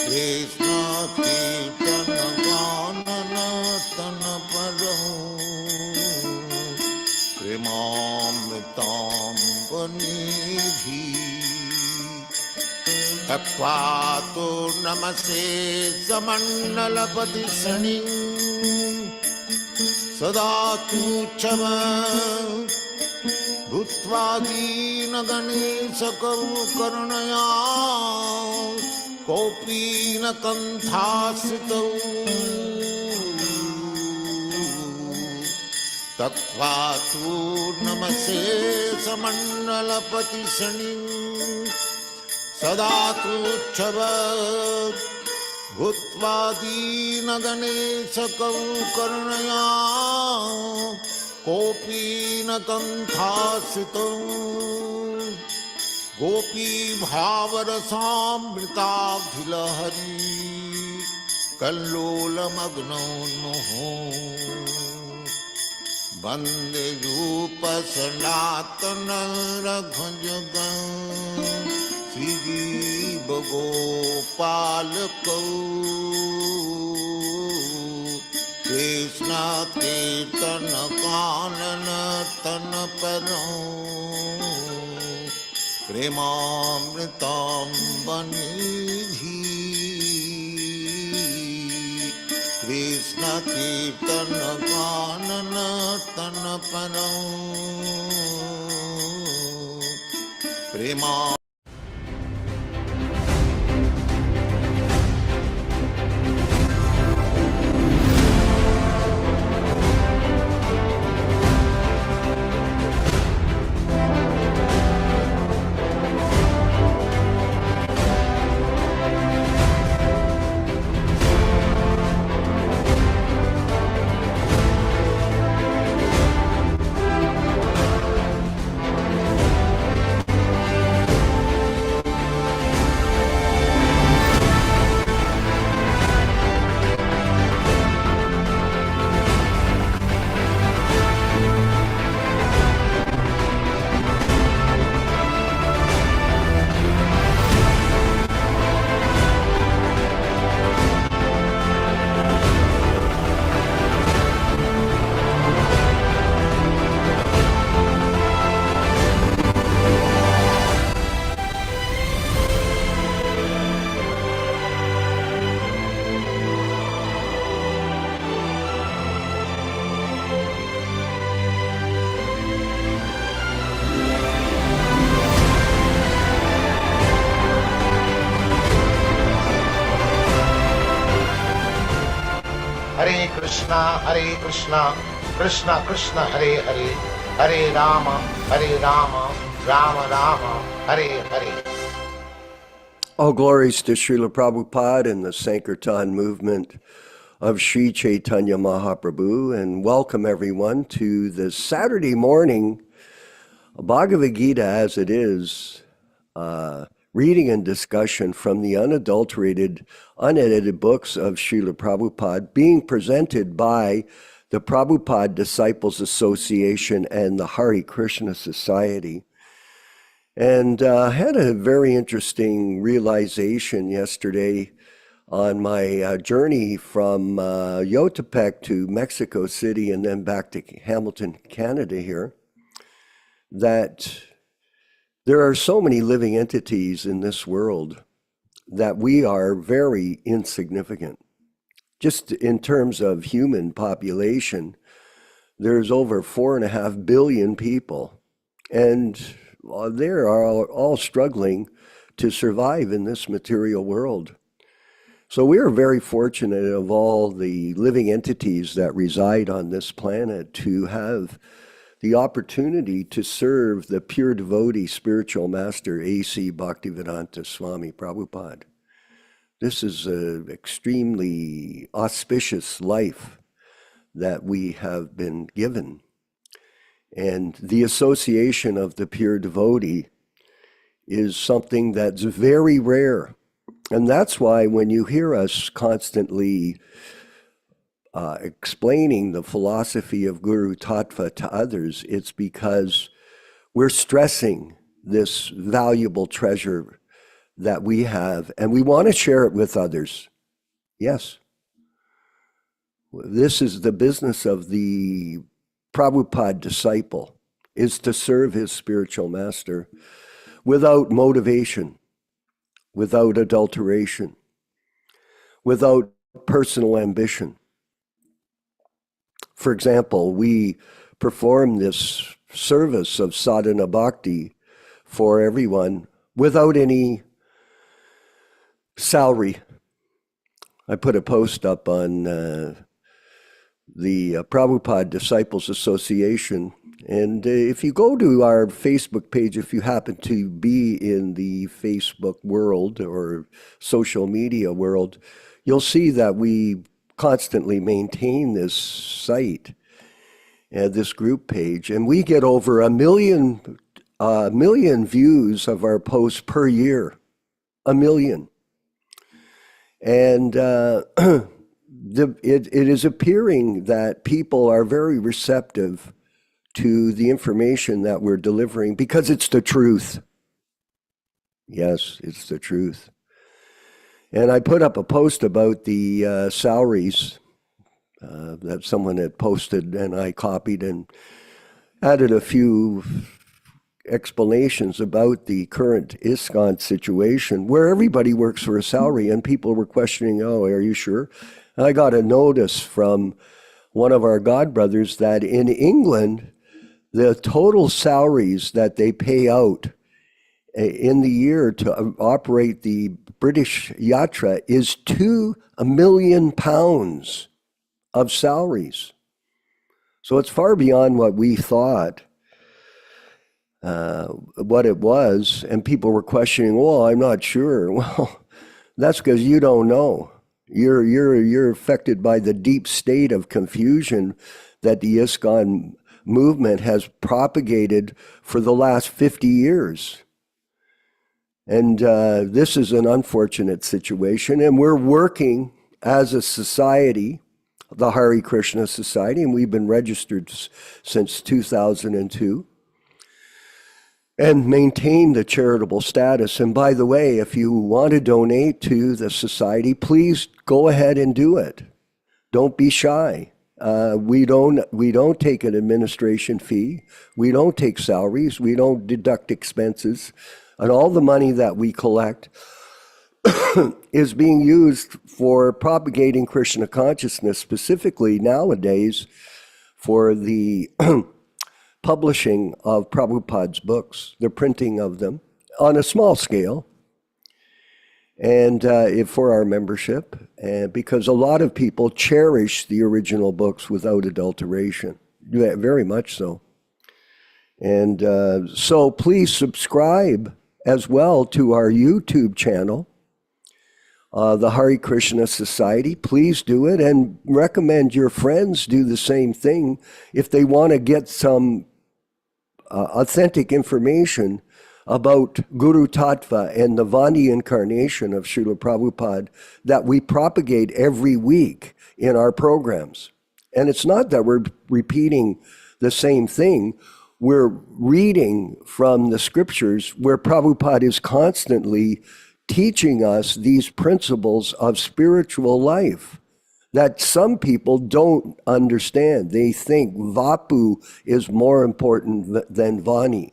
कृष्ण कीर्तन गानन तन परौ प्रेमामृताम्बनिधि तत्वा तो नमसे समण्डलपति शनि सदा तुच्छम भूत्वा दीनगणेशकरुकरुणया कोऽपि न कण्ठाश्रितौ तत्वा तु नमसे समण्डलपति शनि सदा तुच्छम भूत्वा दीनगणेशकरुकरुणया कोऽपि न कण्ठाश्रितौ गोपी भावरसामृताभिलहरी कल्लोलमग्नोन्मुहो वन्दे रूपसनातन रघुजुगं श्रीजीवगोपालकौ कृष्ण कीर्तन कानन तन परौ प्रेमामृताम्बनिधि कृष्ण कीर्तन कानन तन परौ प्रेमा। Hare Krishna, Krishna Krishna Hare Hare, Hare Rama, Rama Rama, Hare Hare. All glories to Srila Prabhupada and the Sankirtan movement of Sri Chaitanya Mahaprabhu, and welcome everyone to the Saturday morning Bhagavad Gita as it is, reading and discussion from the unadulterated, unedited books of Srila Prabhupada, being presented by the Prabhupada Disciples Association and the Hare Krishna Society. And had a very interesting realization yesterday on my journey from Yotepec to Mexico City and then back to Hamilton, Canada here, that there are so many living entities in this world that we are very insignificant. Just in terms of human population, there's over 4.5 billion people, and they are all struggling to survive in this material world. So we are very fortunate of all the living entities that reside on this planet to have the opportunity to serve the pure devotee spiritual master A.C. Bhaktivedanta Swami Prabhupada. This is an extremely auspicious life that we have been given. And the association of the pure devotee is something that's very rare. And that's why when you hear us constantly explaining the philosophy of Guru Tattva to others, it's because we're stressing this valuable treasure that we have, and we want to share it with others. Yes. This is the business of the Prabhupada disciple, is to serve his spiritual master without motivation, without adulteration, without personal ambition. For example, we perform this service of sadhana bhakti for everyone without any salary. I put a post up on the Prabhupada Disciples Association, and if you go to our Facebook page, if you happen to be in the Facebook world or social media world, you'll see that we constantly maintain this site, this group page, and we get over a million views of our posts per year, 1 million. And it is appearing that people are very receptive to the information that we're delivering because it's the truth. Yes, it's the truth. And I put up a post about the salaries that someone had posted, and I copied and added a few explanations about the current ISKCON situation where everybody works for a salary, and people were questioning, oh, are you sure? And I got a notice from one of our godbrothers that in England, the total salaries that they pay out in the year to operate the British Yatra is £2 million of salaries. So it's far beyond what we thought, what it was, and people were questioning, well, I'm not sure. Well, that's because you don't know. You're affected by the deep state of confusion that the ISKCON movement has propagated for the last 50 years. And this is an unfortunate situation, and we're working as a society, the Hare Krishna Society, and we've been registered since 2002, and maintain the charitable status. And by the way, if you want to donate to the society, please go ahead and do it. Don't be shy. We don't take an administration fee. We don't take salaries. We don't deduct expenses. And all the money that we collect is being used for propagating Krishna consciousness, specifically nowadays for the publishing of Prabhupada's books, the printing of them on a small scale, and for our membership, and because a lot of people cherish the original books without adulteration, very much so. And so please subscribe as well to our YouTube channel, the Hare Krishna Society. Please do it, and recommend your friends do the same thing if they want to get some authentic information about Guru Tattva and the Vani incarnation of Srila Prabhupada that we propagate every week in our programs. And it's not that we're repeating the same thing. We're reading from the scriptures where Prabhupada is constantly teaching us these principles of spiritual life that some people don't understand. They think Vapu is more important than Vani.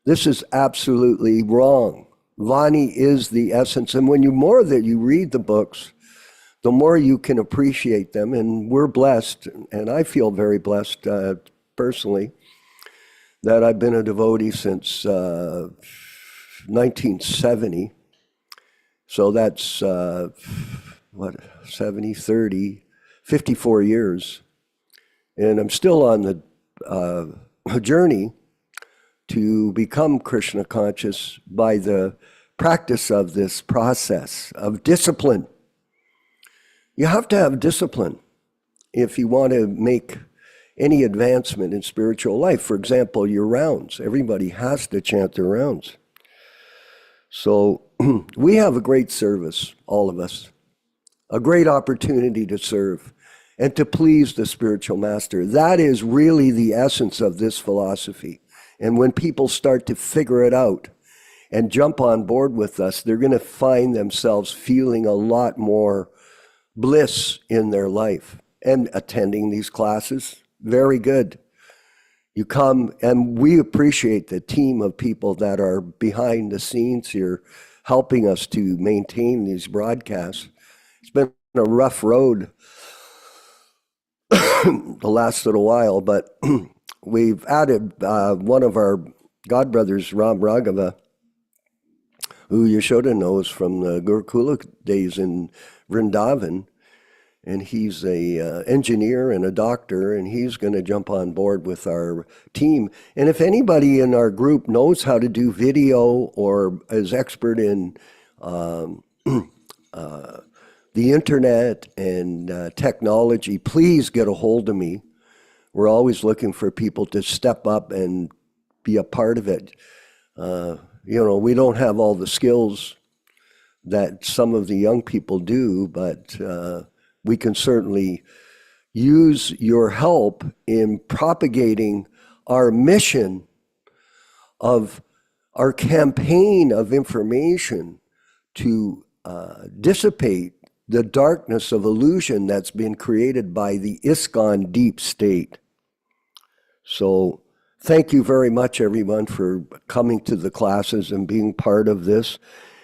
This is absolutely wrong. Vani is the essence. And when more that you read the books, the more you can appreciate them. And we're blessed, and I feel very blessed personally, that I've been a devotee since 1970. So that's, 70, 30, 54 years. And I'm still on the journey to become Krishna conscious by the practice of this process of discipline. You have to have discipline if you want to make any advancement in spiritual life. For example, your rounds. Everybody has to chant their rounds. So we have a great service, all of us, a great opportunity to serve and to please the spiritual master. That is really the essence of this philosophy. And when people start to figure it out and jump on board with us, they're going to find themselves feeling a lot more bliss in their life. And attending these classes, very good. You come, and we appreciate the team of people that are behind the scenes here, helping us to maintain these broadcasts. It's been a rough road the last little while, but we've added one of our godbrothers, Ram Raghava, who Yashoda knows from the Gurukula days in Vrindavan. And he's a engineer and a doctor, and he's going to jump on board with our team. And if anybody in our group knows how to do video or is expert in the internet and technology, please get a hold of me. We're always looking for people to step up and be a part of it. We don't have all the skills that some of the young people do, but we can certainly use your help in propagating our mission of our campaign of information to dissipate the darkness of illusion that's been created by the ISKCON deep state. So thank you very much, everyone, for coming to the classes and being part of this.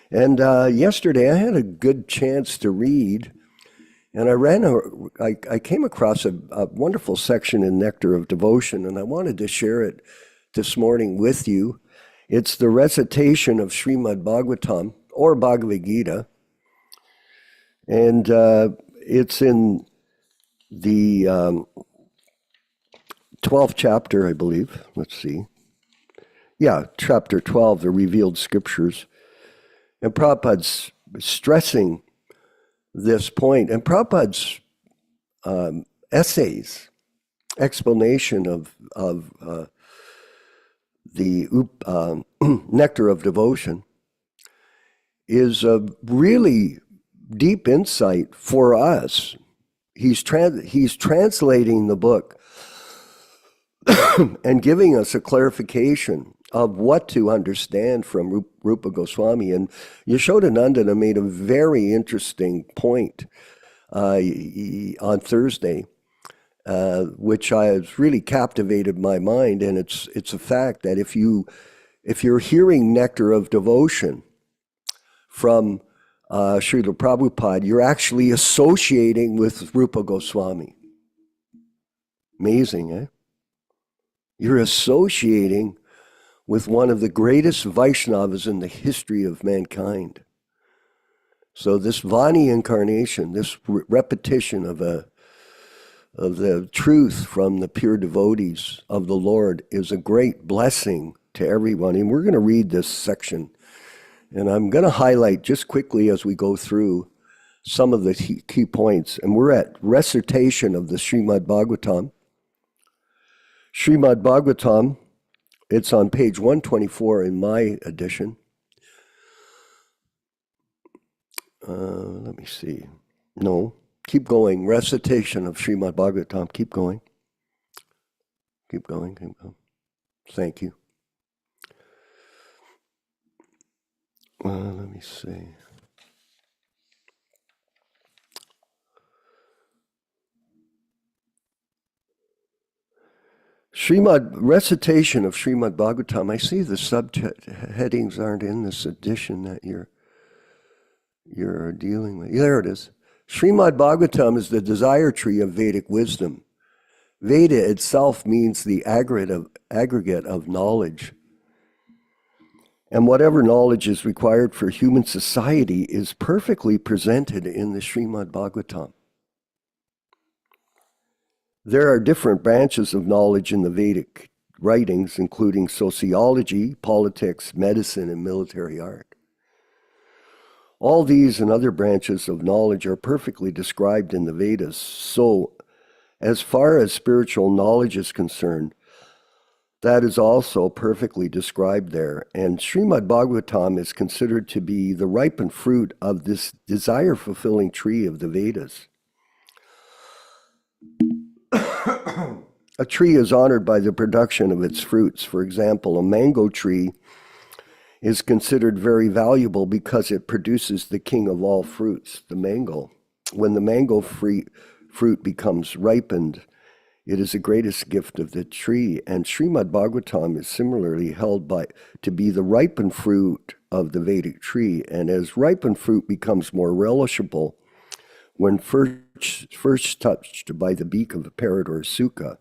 And yesterday I had a good chance to read. And I came across a wonderful section in Nectar of Devotion, and I wanted to share it this morning with you. It's the recitation of Srimad Bhagavatam, or Bhagavad Gita, and it's in the 12th chapter, I believe. Let's see. Yeah, chapter 12, the revealed scriptures. And Prabhupada's stressing this point, and Prabhupada's essays, explanation of the Nectar of Devotion is a really deep insight for us. He's translating the book and giving us a clarification of what to understand from Rupa Goswami. And Yashodanandana made a very interesting point on Thursday, which has really captivated my mind. And it's a fact that if you're hearing Nectar of Devotion from Srila Prabhupada, you're actually associating with Rupa Goswami. Amazing, eh? You're associating with one of the greatest Vaishnavas in the history of mankind. So this Vani incarnation, this repetition of the truth from the pure devotees of the Lord, is a great blessing to everyone. And we're going to read this section. And I'm going to highlight just quickly as we go through some of the key points. And we're at recitation of the Srimad Bhagavatam. Srimad Bhagavatam, it's on page 124 in my edition. Let me see. No, keep going. Recitation of Srimad Bhagavatam. Keep going. Keep going. Keep going. Thank you. Let me see. Recitation of Srimad Bhagavatam. I see the subheadings aren't in this edition that you're dealing with. There it is. Srimad Bhagavatam is the desire tree of Vedic wisdom. Veda itself means the aggregate of knowledge. And whatever knowledge is required for human society is perfectly presented in the Srimad Bhagavatam. There are different branches of knowledge in the Vedic writings, including sociology, politics, medicine, and military art. All these and other branches of knowledge are perfectly described in the Vedas. So, as far as spiritual knowledge is concerned, that is also perfectly described there. And Srimad Bhagavatam is considered to be the ripened fruit of this desire-fulfilling tree of the Vedas. A tree is honored by the production of its fruits. For example, a mango tree is considered very valuable because it produces the king of all fruits, the mango. When the mango fruit becomes ripened, it is the greatest gift of the tree, and Srimad Bhagavatam is similarly held to be the ripened fruit of the Vedic tree, and as ripened fruit becomes more relishable when first touched by the beak of a parrot or a suka,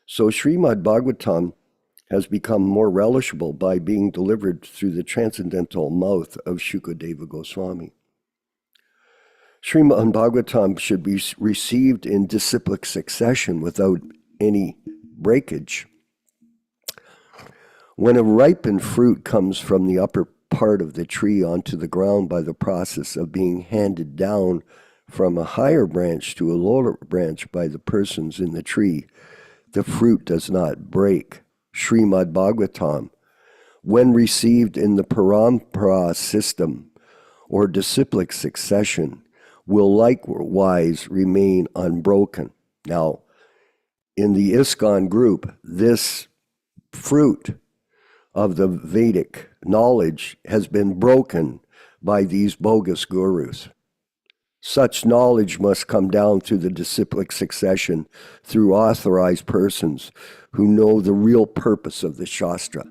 so Srimad Bhagavatam has become more relishable by being delivered through the transcendental mouth of Shukadeva Goswami. Srimad Bhagavatam should be received in disciplic succession without any breakage. When a ripened fruit comes from the upper part of the tree onto the ground by the process of being handed down from a higher branch to a lower branch by the persons in the tree, the fruit does not break. Srimad Bhagavatam, when received in the parampara system or disciplic succession, will likewise remain unbroken. Now, in the ISKCON group, this fruit of the Vedic knowledge has been broken by these bogus gurus. Such knowledge must come down through the disciplic succession through authorized persons who know the real purpose of the Shastra,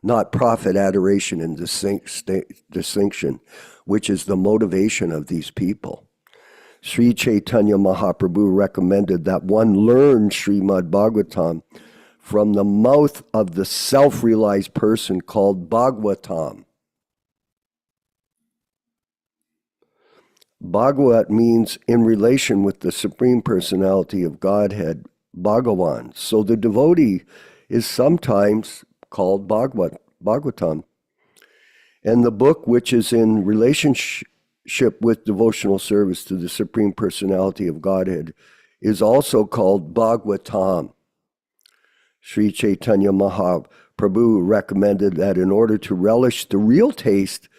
not profit, adoration, and distinction, which is the motivation of these people. Sri Chaitanya Mahaprabhu recommended that one learn Srimad Bhagavatam from the mouth of the self-realized person called Bhagavatam. Bhagavat means in relation with the Supreme Personality of Godhead, Bhagavan. So the devotee is sometimes called Bhagavatam. And the book which is in relationship with devotional service to the Supreme Personality of Godhead is also called Bhagavatam. Sri Chaitanya Mahaprabhu recommended that in order to relish the real taste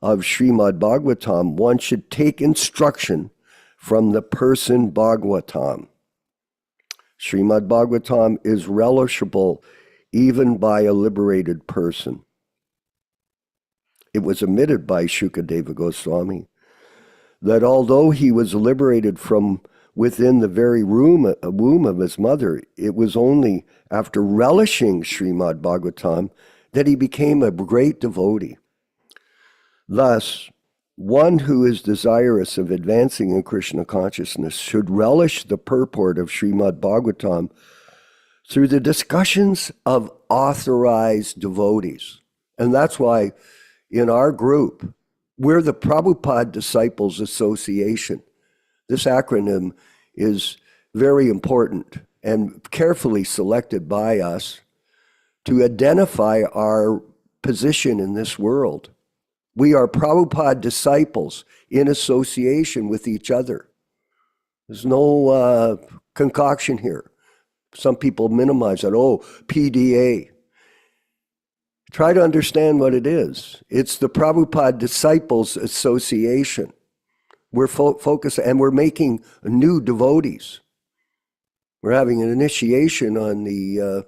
of Srimad Bhagavatam, one should take instruction from the person Bhagavatam. Srimad Bhagavatam is relishable even by a liberated person. It was admitted by Shukadeva Goswami that although he was liberated from within the very womb of his mother, it was only after relishing Srimad Bhagavatam that he became a great devotee. Thus, one who is desirous of advancing in Krishna consciousness should relish the purport of Srimad Bhagavatam through the discussions of authorized devotees. And that's why in our group, we're the Prabhupada Disciples Association. This acronym is very important and carefully selected by us to identify our position in this world. We are Prabhupada disciples in association with each other. There's no concoction here. Some people minimize that. Oh, PDA. Try to understand what it is. It's the Prabhupada Disciples Association. We're focused, and we're making new devotees. We're having an initiation on the,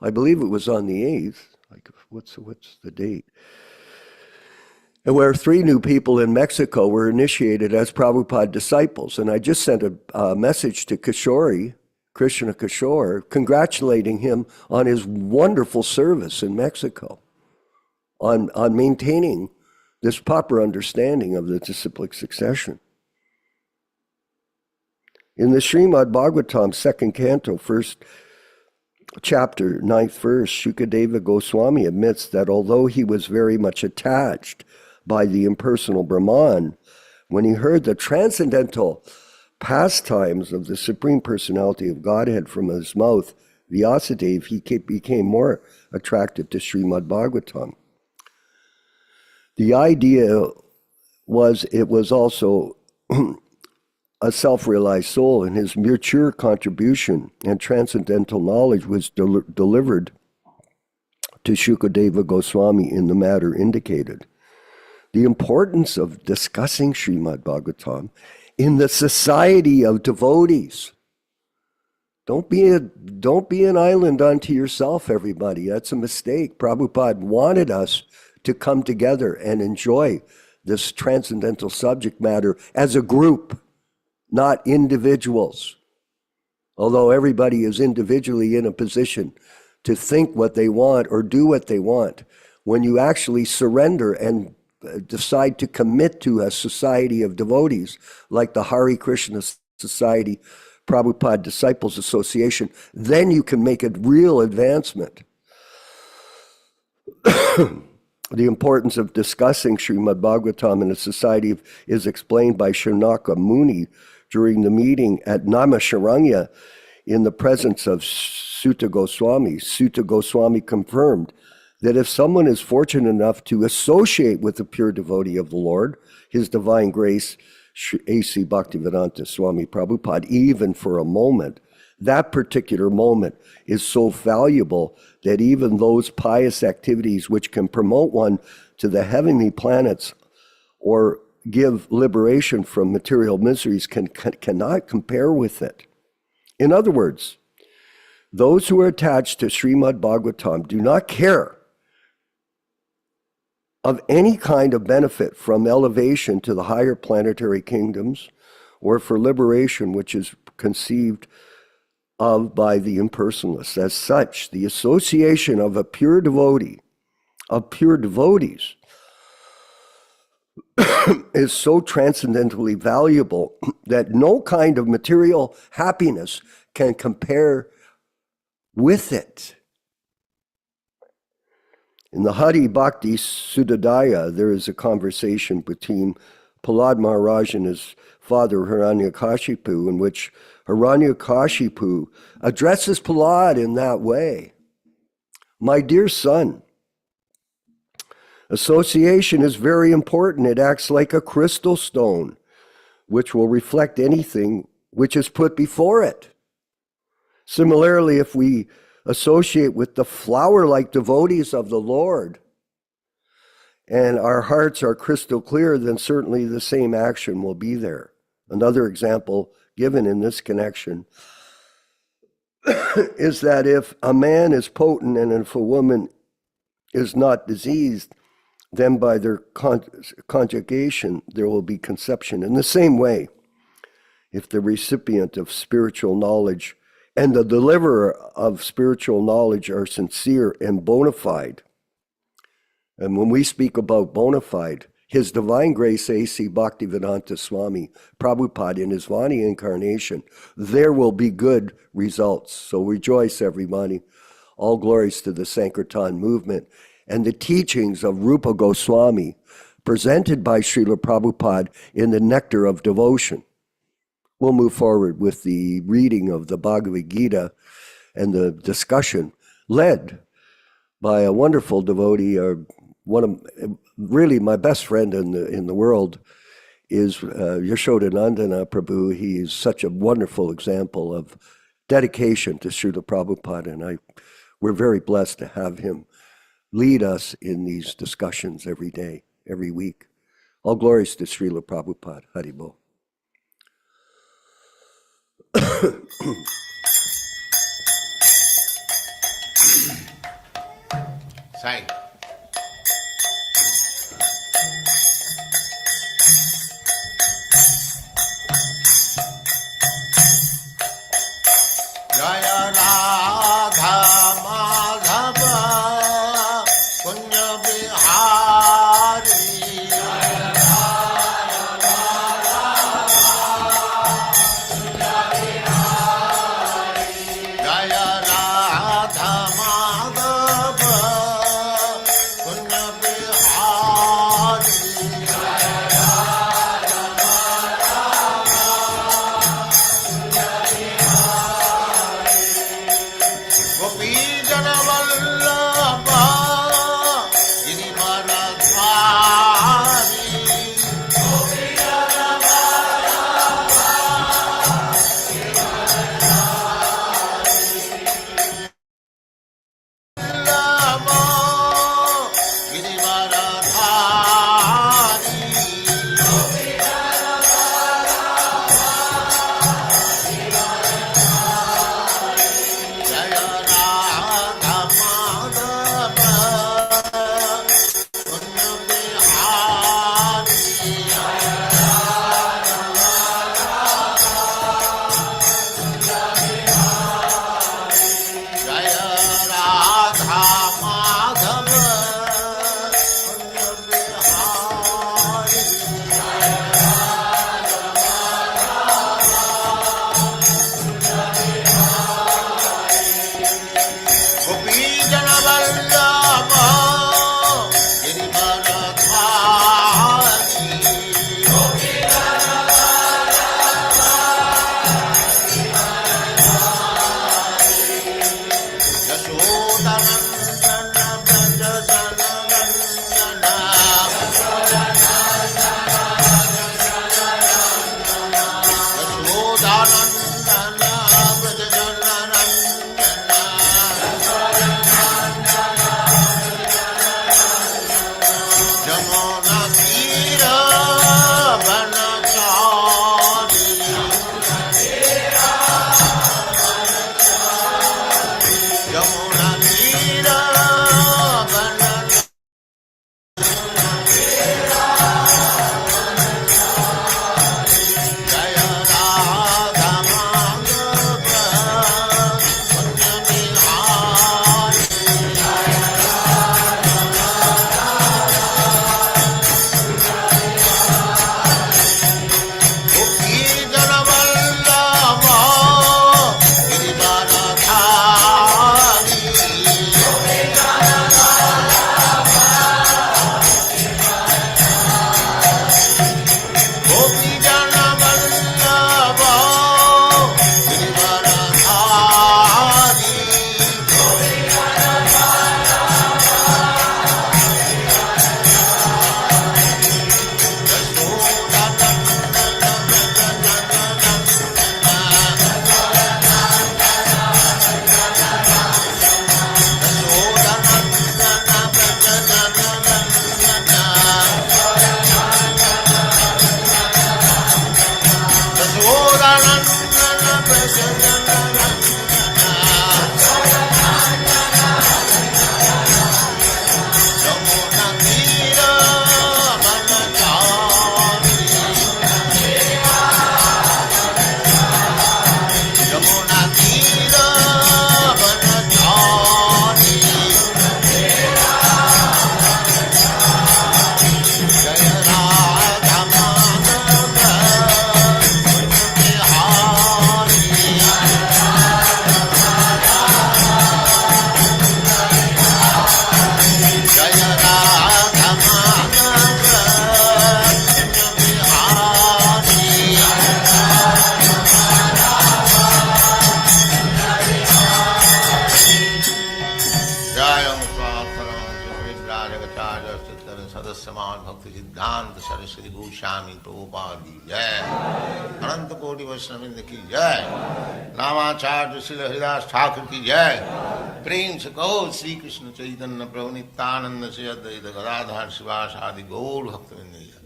I believe it was on the 8th. Like, what's the date? And where 3 new people in Mexico were initiated as Prabhupada disciples. And I just sent a message to Kishore, Krishna Kishore, congratulating him on his wonderful service in Mexico, on maintaining this proper understanding of the disciplic succession. In the Srimad Bhagavatam, 2nd canto, 1st chapter, 9th verse, Shukadeva Goswami admits that although he was very much attached by the impersonal Brahman, when he heard the transcendental pastimes of the Supreme Personality of Godhead from his mouth, Vyasadeva, he became more attracted to Srimad Bhagavatam. The idea was it was also a self-realized soul, and his mature contribution and transcendental knowledge was delivered to Shukadeva Goswami in the matter indicated. The importance of discussing Srimad Bhagavatam in the society of devotees. Don't be an island unto yourself, everybody. That's a mistake. Prabhupada wanted us to come together and enjoy this transcendental subject matter as a group, not individuals. Although everybody is individually in a position to think what they want or do what they want, when you actually surrender and decide to commit to a society of devotees like the Hare Krishna Society, Prabhupada Disciples Association, then you can make a real advancement. The importance of discussing Srimad Bhagavatam in a society is explained by Shaunaka Muni during the meeting at Naimisharanya in the presence of Sutta Goswami. Sutta Goswami confirmed that if someone is fortunate enough to associate with a pure devotee of the Lord, His Divine Grace, A.C. Bhaktivedanta Swami Prabhupada, even for a moment, that particular moment is so valuable that even those pious activities which can promote one to the heavenly planets or give liberation from material miseries cannot compare with it. In other words, those who are attached to Srimad Bhagavatam do not care of any kind of benefit from elevation to the higher planetary kingdoms or for liberation, which is conceived of by the impersonalists. As such, the association of a pure devotee, of pure devotees, is so transcendently valuable that no kind of material happiness can compare with it. In the Hari Bhakti Sudadaya, there is a conversation between Prahlad Maharaj and his father Hiranyakashipu, in which Hiranyakashipu addresses Prahlad in that way. My dear son, association is very important. It acts like a crystal stone, which will reflect anything which is put before it. Similarly, if we associate with the flower-like devotees of the Lord, and our hearts are crystal clear, then certainly the same action will be there. Another example given in this connection is that if a man is potent and if a woman is not diseased, then by their conjugation there will be conception. In the same way, if the recipient of spiritual knowledge and the deliverer of spiritual knowledge are sincere and bona fide, and when we speak about bona fide, His Divine Grace A.C. Bhaktivedanta Swami Prabhupada in his Vani incarnation, there will be good results. So rejoice, everybody. All glories to the Sankirtan movement and the teachings of Rupa Goswami presented by Srila Prabhupada in the Nectar of Devotion. We'll move forward with the reading of the Bhagavad Gita and the discussion led by a wonderful devotee, one of really my best friend in the world is Yashodanandana Prabhu. He is such a wonderful example of dedication to Srila Prabhupada, and we're very blessed to have him lead us in these discussions every day, every week. All glories to Srila Prabhupada. Haribol. Sai. Jaya Radha Madhava Punya Bihari Jaya Radha Madhava Punya Bihari सिद्धांत सरस्वती गोस्वामी प्रभुपाद की जय, अनंत कोटि वैष्णववृंद की जय, नामाचार्य श्री हरिदास ठाकुर की जय। प्रेम से कहो श्री कृष्ण चैतन्य प्रभु नित्यानंद से अद्वैत गदाधर शिवास आदि गौर भक्तवृंद की जय।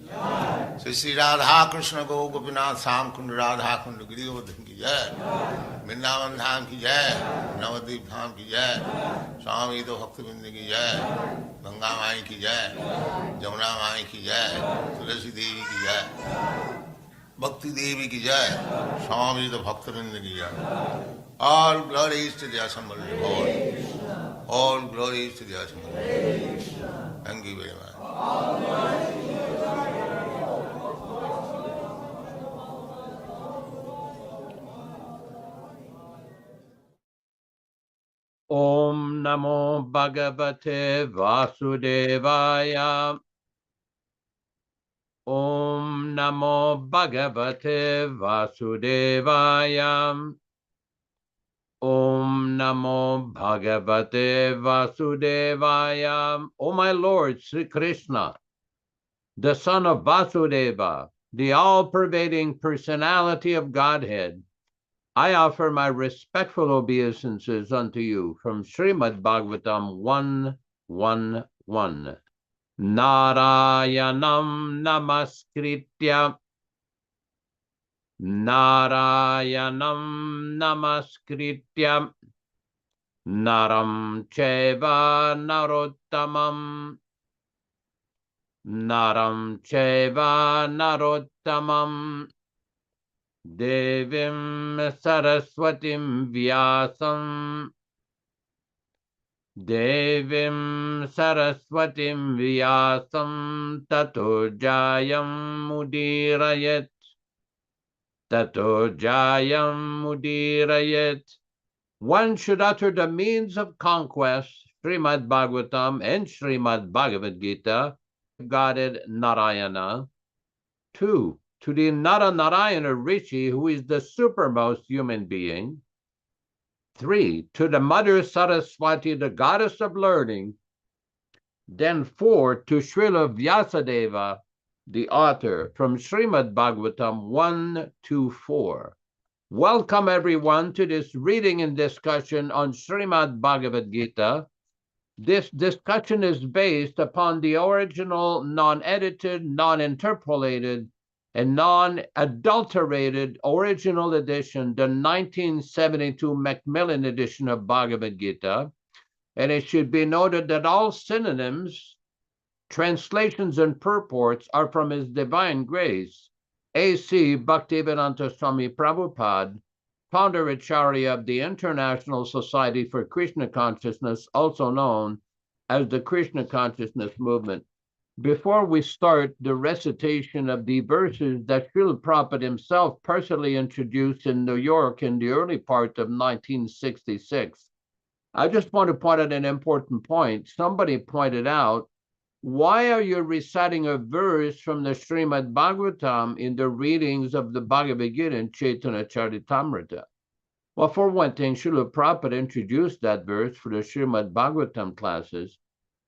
श्री श्री राधा कृष्ण गौ गोपीनाथ श्याम कुंड राधा कुंड गिरिवर्धन की जय, वृंदावन धाम की जय, नवद्वीप धाम की जय, स्वामी तो भक्तवृंद की जय, गंगा माई की जय, जमुना माई की जय, तुलसी देवी की जय, भक्ति देवी की जय, स्वामी तो भक्तवृंद की जय। All glories to the assembled Lord. All glories to the assembled Lord. Thank you very much. Om Namo Bhagavate Vasudevaya. Om Namo Bhagavate Vasudevaya. Om Namo Bhagavate Vasudevaya. O my Lord Sri Krishna, the son of Vasudeva, the all-pervading personality of Godhead, I offer my respectful obeisances unto you from Srimad Bhagavatam 1:1:1. Narayanam namaskritya. Narayanam namaskritya. Naram cheva narottamam. Naram cheva narottamam. Devim Saraswatim Vyasam. Devim Saraswatim Vyasam Tato Jayam Mudirayet. Tato Jayam Mudirayet. One should utter the means of conquest, Srimad Bhagavatam and Srimad Bhagavad Gita, Godhead Narayana. 2. To the Narayana Rishi, who is the supermost human being. 3. To the Mother Saraswati, the goddess of learning. Then 4. To Srila Vyasadeva, the author, from Srimad Bhagavatam 1-4. Welcome everyone to this reading and discussion on Srimad Bhagavad Gita. This discussion is based upon the original, non-edited, non-interpolated, and non-adulterated original edition, the 1972 Macmillan edition of Bhagavad Gita. And it should be noted that all synonyms, translations, and purports are from His Divine Grace, A.C. Bhaktivedanta Swami Prabhupada, founder Acharya of the International Society for Krishna Consciousness, also known as the Krishna Consciousness Movement. Before we start the recitation of the verses that Srila Prabhupada himself personally introduced in New York in the early part of 1966, I just want to point out an important point. Somebody pointed out, why are you reciting a verse from the Srimad Bhagavatam in the readings of the Bhagavad Gita and Chaitanya Charitamrita? Well, for one thing, Srila Prabhupada introduced that verse for the Srimad Bhagavatam classes.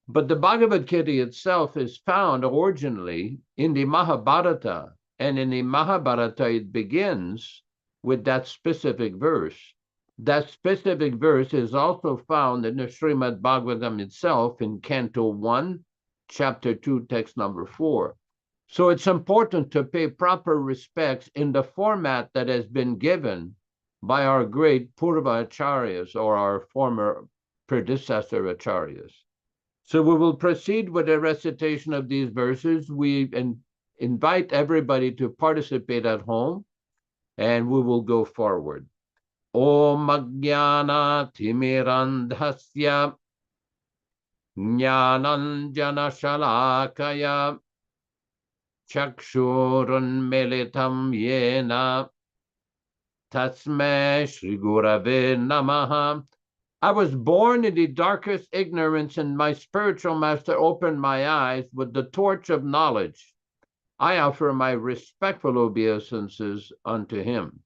But the Bhagavad Gita itself is found originally in the Mahabharata, and in the Mahabharata it begins with that specific verse. That specific verse is also found in the Srimad Bhagavatam itself in Canto 1, Chapter 2, text number 4. So it's important to pay proper respects in the format that has been given by our great Purva Acharyas, or our former predecessor Acharyas. So we will proceed with the recitation of these verses. We invite everybody to participate at home, and we will go forward. Om Ajnana Timirandhasya Jnananjana Shalakaya Chakshurunmilitam Yena Tasmai Shri Gurave Namaha. I was born in the darkest ignorance, and my spiritual master opened my eyes with the torch of knowledge. I offer my respectful obeisances unto him.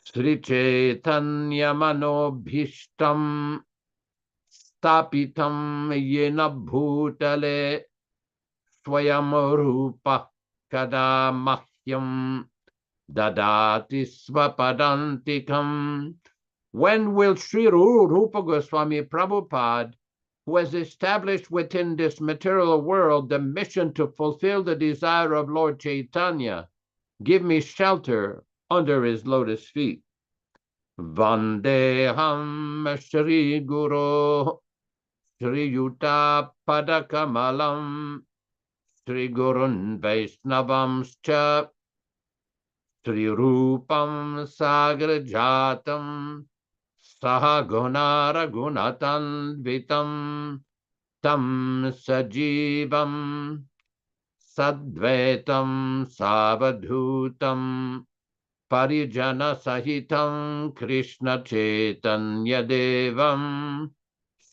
Sri Chaitanya Manobhishtam Stapitam Yena Bhutale Swayam Rupa Kada Mahyam Dadati Svapadantikam. When will Sri Rupa Goswami Prabhupada, who has established within this material world the mission to fulfill the desire of Lord Chaitanya, give me shelter under his lotus feet? Vandeham Shri Guru Shri Yuta Padakamalam Shri Gurun Vaishnavamscha Shri Rupam Sagar Jatam Sahagunara Gunatanvitam Tam Sajivam Sadvaitam Savadhutam Parijana Sahitam Krishna Chaitanya Devam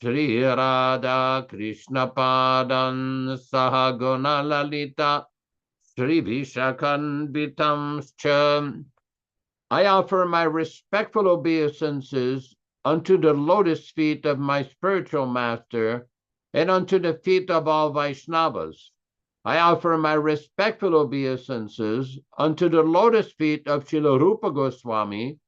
Shri Radha Krishna Padan Sahaguna Lalita Shri Vishakanvitam Scha. I offer my respectful obeisances unto the lotus feet of my spiritual master and unto the feet of all Vaishnavas. I offer my respectful obeisances unto the lotus feet of Srila Rupa Goswami,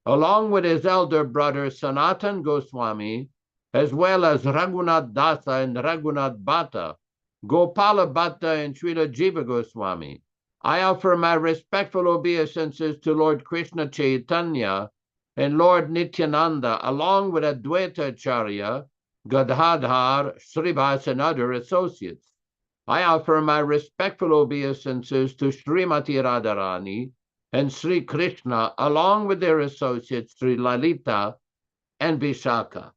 along with his elder brother Sanatan Goswami, as well as Raghunath Dasa and Raghunath Bhatta, Gopala Bhatta and Srila Jiva Goswami. I offer my respectful obeisances to Lord Krishna Chaitanya and Lord Nityananda, along with Advaita Acharya, Gadadhar, Srivas, and other associates. I offer my respectful obeisances to Srimati Radharani and Sri Krishna, along with their associates Sri Lalita and Vishaka.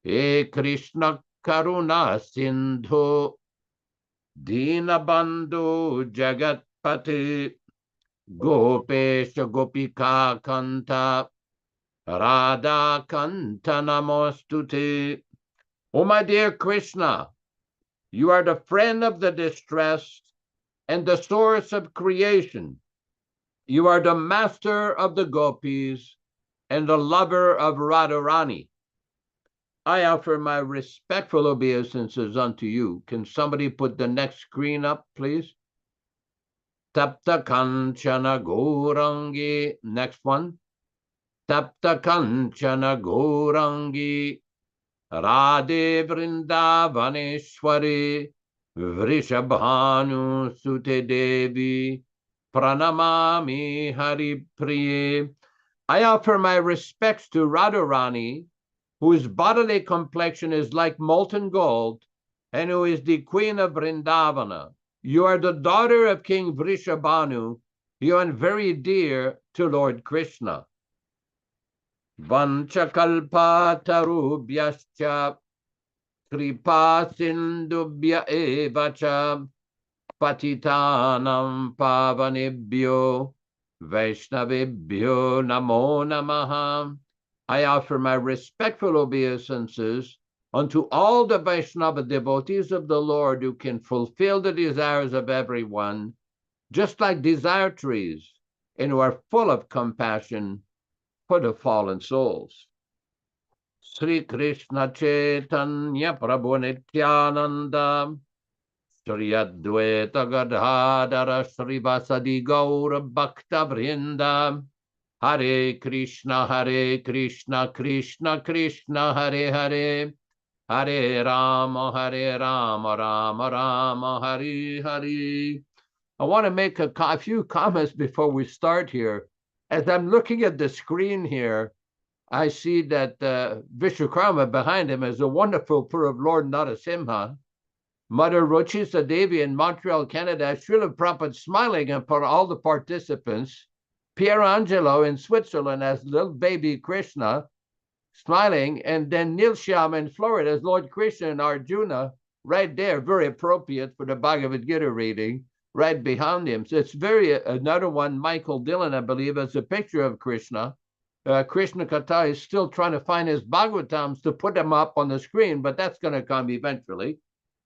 E Krishna Karuna Sindhu Dinabandhu Jagatpati Gopesha Gopika Kanta Radha Kanta Namostute. Oh, my dear Krishna, you are the friend of the distressed and the source of creation. You are the master of the gopis and the lover of Radharani. I offer my respectful obeisances unto you. Can somebody put the next screen up, please? Tapta Kanchana Gourangi. Next one. Tapta Kanchana Gourangi. Radhe Vrindavaneshwari. Vrishabhanu Sute Devi. Pranamami Hari Priye. I offer my respects to Radharani, whose bodily complexion is like molten gold, and who is the queen of Vrindavana. You are the daughter of King Vrishabhanu. You are very dear to Lord Krishna. Vanchakalpa tarubhyascha kripa sindubhya evacha patitanam pavanebhyo vaishnavebhyo namo namaha. I offer my respectful obeisances unto all the Vaishnava devotees of the Lord who can fulfill the desires of everyone, just like desire trees, and who are full of compassion for the fallen souls. Sri Krishna Chaitanya Prabhu Nityananda Sri Advaita Gadadhara Sri Vasadi Gaura Bhakta Vrinda Hare Krishna, Krishna Krishna, Hare Hare, Hare Rama, Rama Rama, Hare Hare. I want to make a few comments before we start here. as I'm looking at the screen here, I see that Vishwakarma behind him is a wonderful picture of Lord Narasimha. Mother Rochisa Devi in Montreal, Canada, Srila Prabhupada smiling upon all the participants. Pier Angelo in Switzerland as little baby Krishna, smiling, and then Nilsham in Florida as Lord Krishna and Arjuna, right there, very appropriate for the Bhagavad Gita reading, right behind him. So it's another one, Michael Dillon, I believe, is a picture of Krishna. Krishna Katha is still trying to find his Bhagavatams to put them up on the screen, but that's going to come eventually.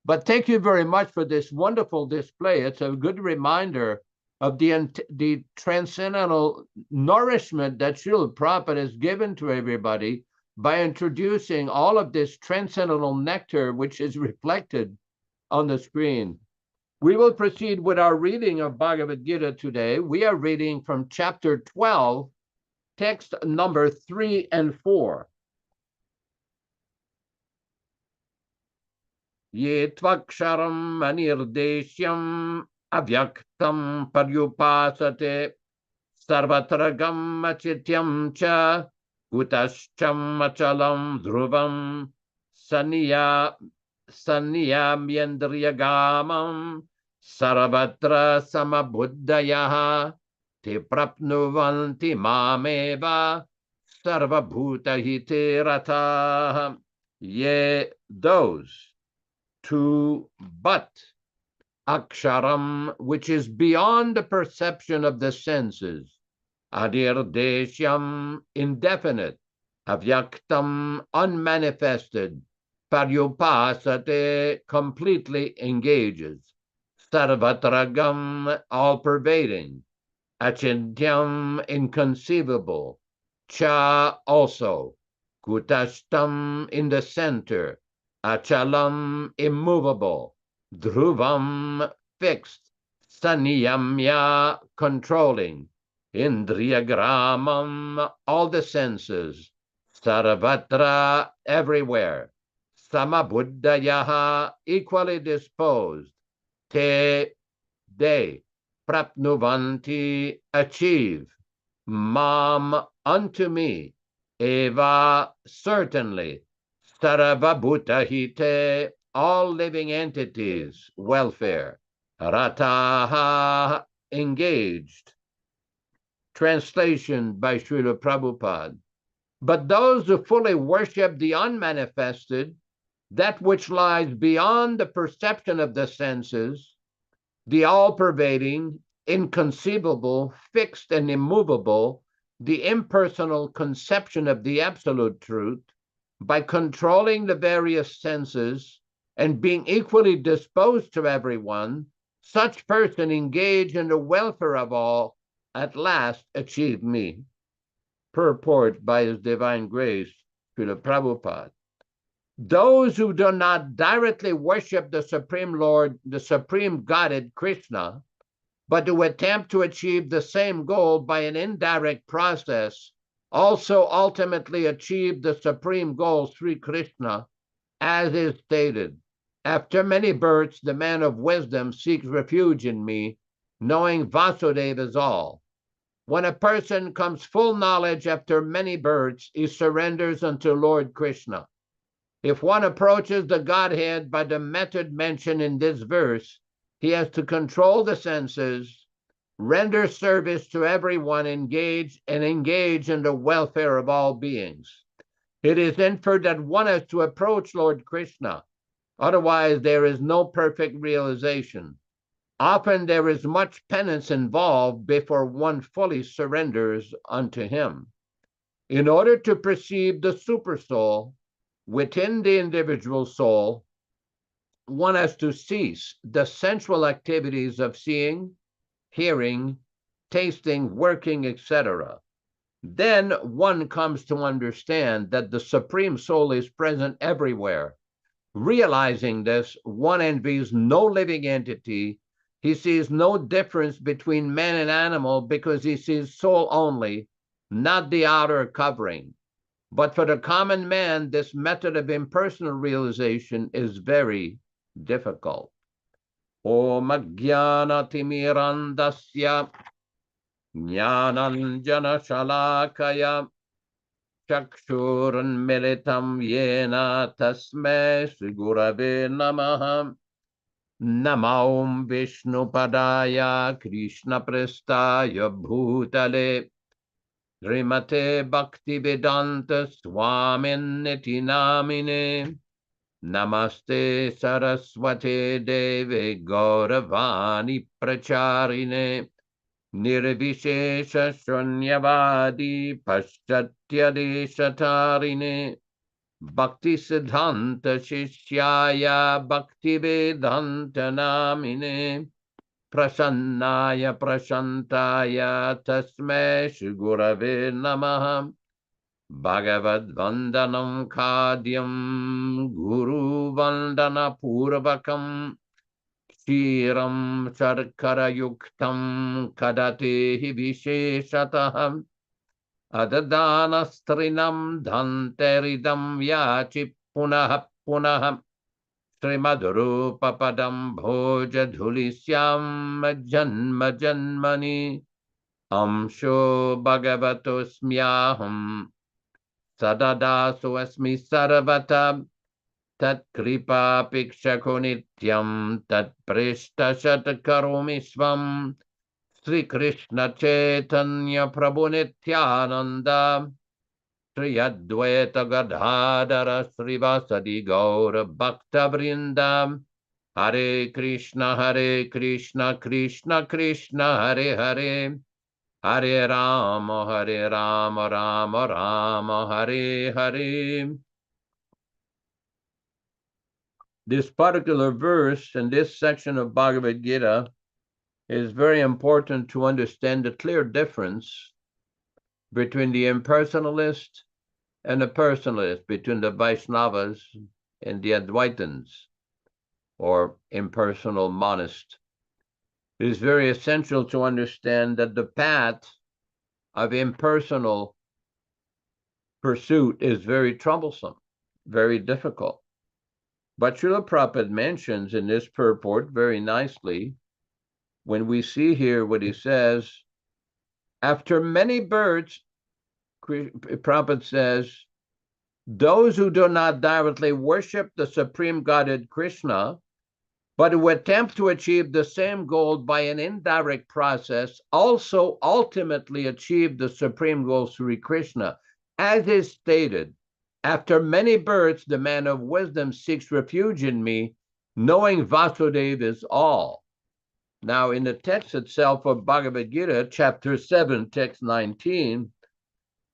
But thank you very much for this wonderful display. It's a good reminder of the transcendental nourishment that Srila Prabhupada has given to everybody by introducing all of this transcendental nectar, which is reflected on the screen. We will proceed with our reading of Bhagavad Gita today. We are reading from chapter 12, text number 3 and 4. Ye tvaksharam anirdeshyam avyaktam paryupasate sarvatragam achityam cha kutascham achalam dhruvam saniyamyendriyagamam sarvatra samabuddhayaha te prapnuvanti mameva sarvabhutahite rataha. Ye, those to but aksharam, which is beyond the perception of the senses, adirdeshyam, indefinite, avyaktam, unmanifested, paryupasate, completely engages, sarvatragam, all-pervading, achintyam, inconceivable, cha, also, kutashtam, in the center, achalam, immovable, dhruvam, fixed, saniyamya, controlling, indriyagramam, all the senses, sarvatra, everywhere, samabuddhayaha, equally disposed, te, they, prapnuvanti, achieve, mam, unto me, eva, certainly, sarvabhutahite, all living entities, welfare, rataha, engaged. Translation by Srila Prabhupada. But those who fully worship the unmanifested, that which lies beyond the perception of the senses, the all-pervading, inconceivable, fixed and immovable, the impersonal conception of the absolute truth, by controlling the various senses and being equally disposed to everyone, such person engaged in the welfare of all, at last achieve me. Purport by His Divine Grace, Srila Prabhupada. Those who do not directly worship the Supreme Lord, the Supreme Godhead Krishna, but who attempt to achieve the same goal by an indirect process, also ultimately achieve the supreme goal, Sri Krishna, as is stated. After many births, the man of wisdom seeks refuge in me, knowing Vasudeva is all. When a person comes full knowledge after many births, he surrenders unto Lord Krishna. If one approaches the Godhead by the method mentioned in this verse, he has to control the senses, render service to everyone, engage in the welfare of all beings. It is inferred that one has to approach Lord Krishna. Otherwise, there is no perfect realization. Often there is much penance involved before one fully surrenders unto him. In order to perceive the supersoul within the individual soul, one has to cease the sensual activities of seeing, hearing, tasting, working, etc. Then one comes to understand that the Supreme Soul is present everywhere. Realizing this, one envies no living entity. He sees no difference between man and animal because he sees soul only, not the outer covering. But for the common man, this method of impersonal realization is very difficult. Om Ajnana Timirandasya Jnananjana Shalakaya Chakshurunmilitam Yena Tasmai Shri Gurave Namaha. Namo Vishnupadaya Krishna Prestaya Bhutale Srimate Bhaktivedanta Swaminiti Namine. Namaste Saraswate Deve Gauravani Pracharine Nirvishesha Shunyavadi Paschatya Deshatarine Bhakti Siddhanta Shishyaya Bhakti Vedanta Namine Prasannaya Prashantaya Tasmai Shri Gurave Namaha. Bhagavad Vandanam Khadyam Guru Vandana Purvakam Shiram Sharkara Yuktam Kadate Visheshataham Adadana Dhanteridam Yachi Punah Punaham Srimaduru Papadam Bhoja Dhulisyam Janma Janmani Amsho Bhagavatosmyaham Sadadasu asmi sarvata tat kripa pikshako nityam tat prishta shatakaromi swam Sri Krishna Chaitanya Prabhu Nityananda Sri Advaita Gadadara Srivasadi Gaura Bhakta Vrindam Hare Krishna Krishna Krishna Hare Hare Hare Rama, Rama Rama, Hare Hare. This particular verse in this section of Bhagavad Gita is very important to understand the clear difference between the impersonalist and the personalist, between the Vaishnavas and the Advaitins, or impersonal monist. It is very essential to understand that the path of impersonal pursuit is very troublesome, very difficult. But Srila Prabhupada mentions in this purport very nicely, when we see here what he says, after many births, Prabhupada says, those who do not directly worship the Supreme Godhead Krishna, but who attempt to achieve the same goal by an indirect process, also ultimately achieve the supreme goal Sri Krishna. As is stated, after many births, the man of wisdom seeks refuge in me, knowing Vasudeva is all. Now, in the text itself of Bhagavad Gita, chapter 7, text 19,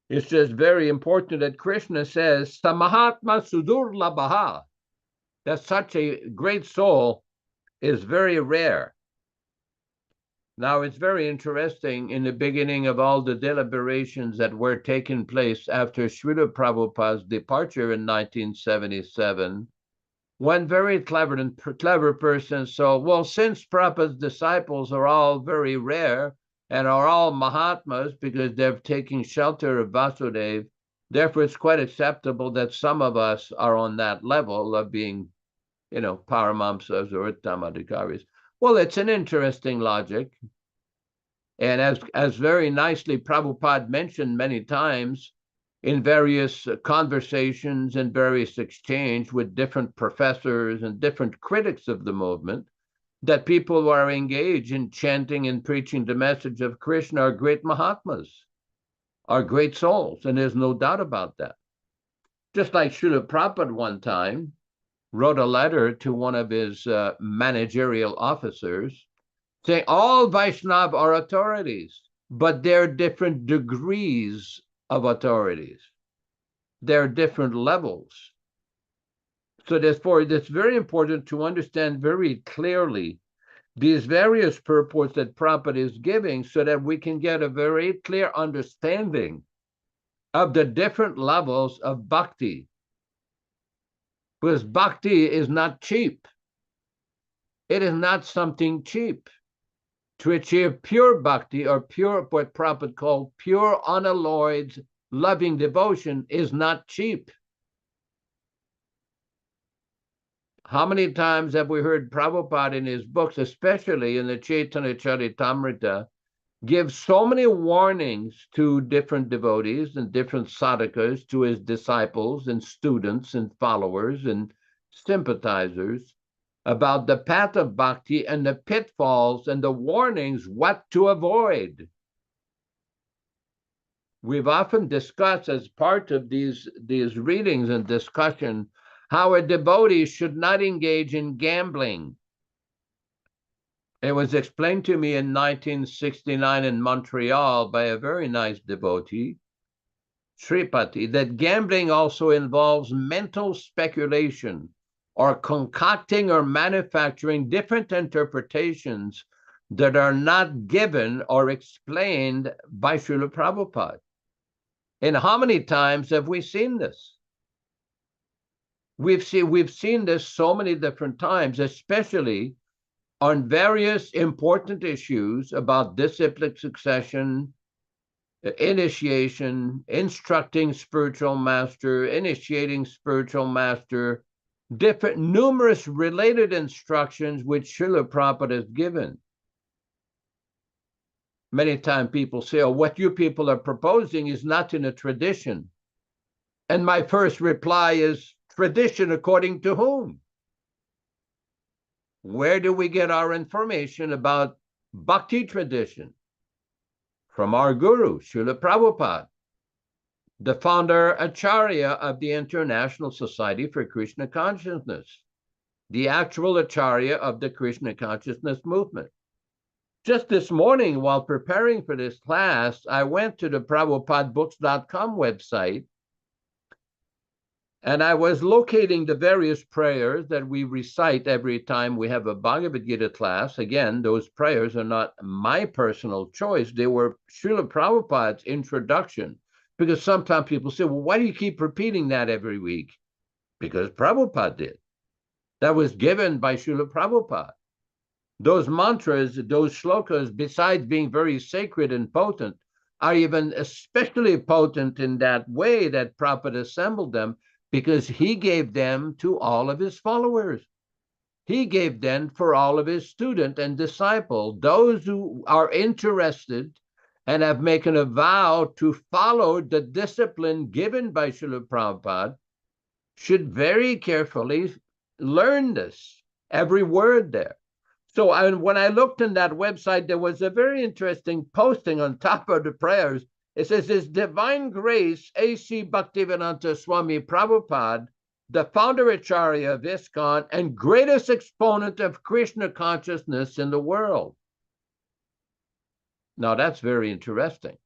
it's just very important that Krishna says, Samahatma Sudurlabhaha, that such a great soul is very rare. Now, it's very interesting in the beginning of all the deliberations that were taking place after Srila Prabhupada's departure in 1977, one very clever person saw, well, since Prabhupada's disciples are all very rare and are all Mahatmas because they're taking shelter of Vasudeva, therefore it's quite acceptable that some of us are on that level of being, Paramamsas or Uttamadhikaris. Well, it's an interesting logic. And as very nicely Prabhupada mentioned many times in various conversations and various exchange with different professors and different critics of the movement, that people who are engaged in chanting and preaching the message of Krishna are great Mahatmas, are great souls, and there's no doubt about that. Just like Srila Prabhupada one time wrote a letter to one of his managerial officers saying all Vaishnava are authorities, but there are different degrees of authorities. There are different levels. So therefore, it's very important to understand very clearly these various purports that Prabhupada is giving so that we can get a very clear understanding of the different levels of bhakti. Because bhakti is not cheap. It is not something cheap. To achieve pure bhakti, or pure, what Prabhupada called pure, unalloyed, loving devotion, is not cheap. How many times have we heard Prabhupada in his books, especially in the Chaitanya Charitamrita, gives so many warnings to different devotees and different sadhakas, to his disciples and students and followers and sympathizers about the path of bhakti and the pitfalls and the warnings what to avoid. We've often discussed as part of these readings and discussion how a devotee should not engage in gambling. It was explained to me in 1969 in Montreal by a very nice devotee, Sripati, that gambling also involves mental speculation or concocting or manufacturing different interpretations that are not given or explained by Srila Prabhupada. And how many times have we seen this? We've seen this so many different times, especially on various important issues about disciplic succession, initiation, instructing spiritual master, initiating spiritual master, numerous related instructions which Srila Prabhupada has given. Many times people say, oh, what you people are proposing is not in a tradition. And my first reply is, tradition according to whom? Where do we get our information about bhakti tradition? From our guru, Srila Prabhupada, the founder Acharya of the International Society for Krishna Consciousness, the actual Acharya of the Krishna Consciousness movement. Just this morning, while preparing for this class, I went to the PrabhupadaBooks.com website, and I was locating the various prayers that we recite every time we have a Bhagavad Gita class. Again, those prayers are not my personal choice. They were Srila Prabhupada's introduction. Because sometimes people say, well, why do you keep repeating that every week? Because Prabhupada did. That was given by Srila Prabhupada. Those mantras, those shlokas, besides being very sacred and potent, are even especially potent in that way that Prabhupada assembled them, because he gave them to all of his followers. He gave them for all of his student and disciple, those who are interested and have taken a vow to follow the discipline given by Srila Prabhupada should very carefully learn this, every word there. So when I looked in that website, there was a very interesting posting on top of the prayers. It says, His Divine Grace, A.C. Bhaktivedanta Swami Prabhupada, the founder Acharya of ISKCON and greatest exponent of Krishna consciousness in the world. Now, that's very interesting,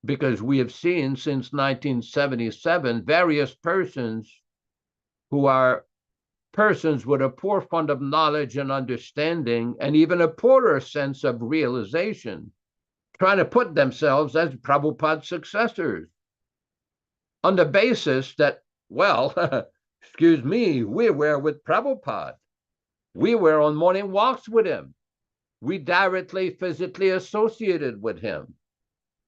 because we have seen since 1977 various persons who are persons with a poor fund of knowledge and understanding, and even a poorer sense of realization, trying to put themselves as Prabhupada's successors on the basis that, well, excuse me, we were with Prabhupada. We were on morning walks with him. We directly, physically associated with him.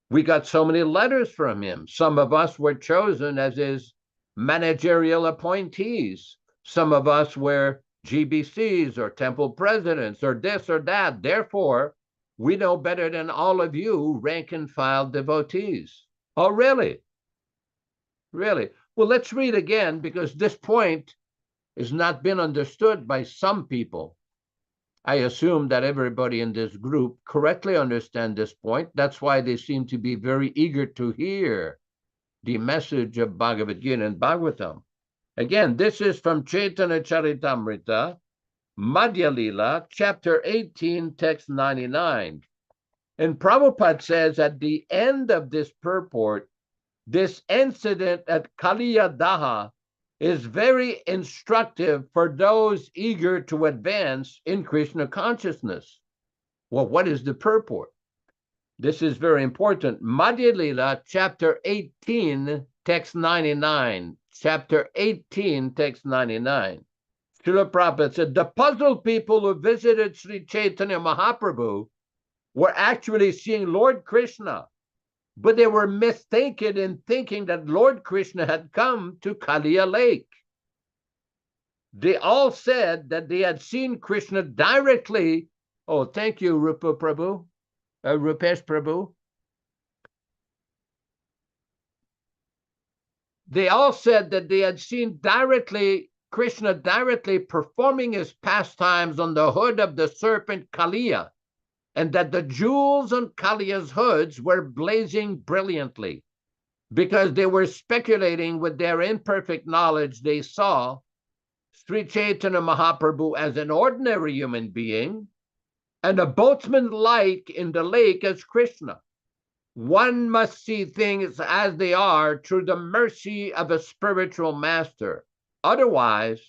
We got so many letters from him. Some of us were chosen as his managerial appointees. Some of us were GBCs or temple presidents or this or that. Therefore, we know better than all of you rank and file devotees. Oh, really? Really? Well, let's read again, because this point has not been understood by some people. I assume that everybody in this group correctly understands this point. That's why they seem to be very eager to hear the message of Bhagavad Gita and Bhagavatam. Again, this is from Chaitanya Charitamrita, Madhya Lila, chapter 18, text 99. And Prabhupada says at the end of this purport, this incident at Kaliyadaha is very instructive for those eager to advance in Krishna consciousness. Well, what is the purport? This is very important. Madhya Lila, chapter 18, text 99. Chapter 18, text 99. Srila Prabhupada said, the puzzled people who visited Sri Chaitanya Mahaprabhu were actually seeing Lord Krishna, but they were mistaken in thinking that Lord Krishna had come to Kaliya Lake. They all said that they had seen Krishna directly. Oh, thank you, Rupa Prabhu. Rupesh Prabhu. They all said that they had seen Krishna directly performing his pastimes on the hood of the serpent Kaliya, and that the jewels on Kaliya's hoods were blazing brilliantly, because they were speculating with their imperfect knowledge. They saw Sri Chaitanya Mahaprabhu as an ordinary human being and a boatman like in the lake as Krishna. One must see things as they are through the mercy of a spiritual master. Otherwise,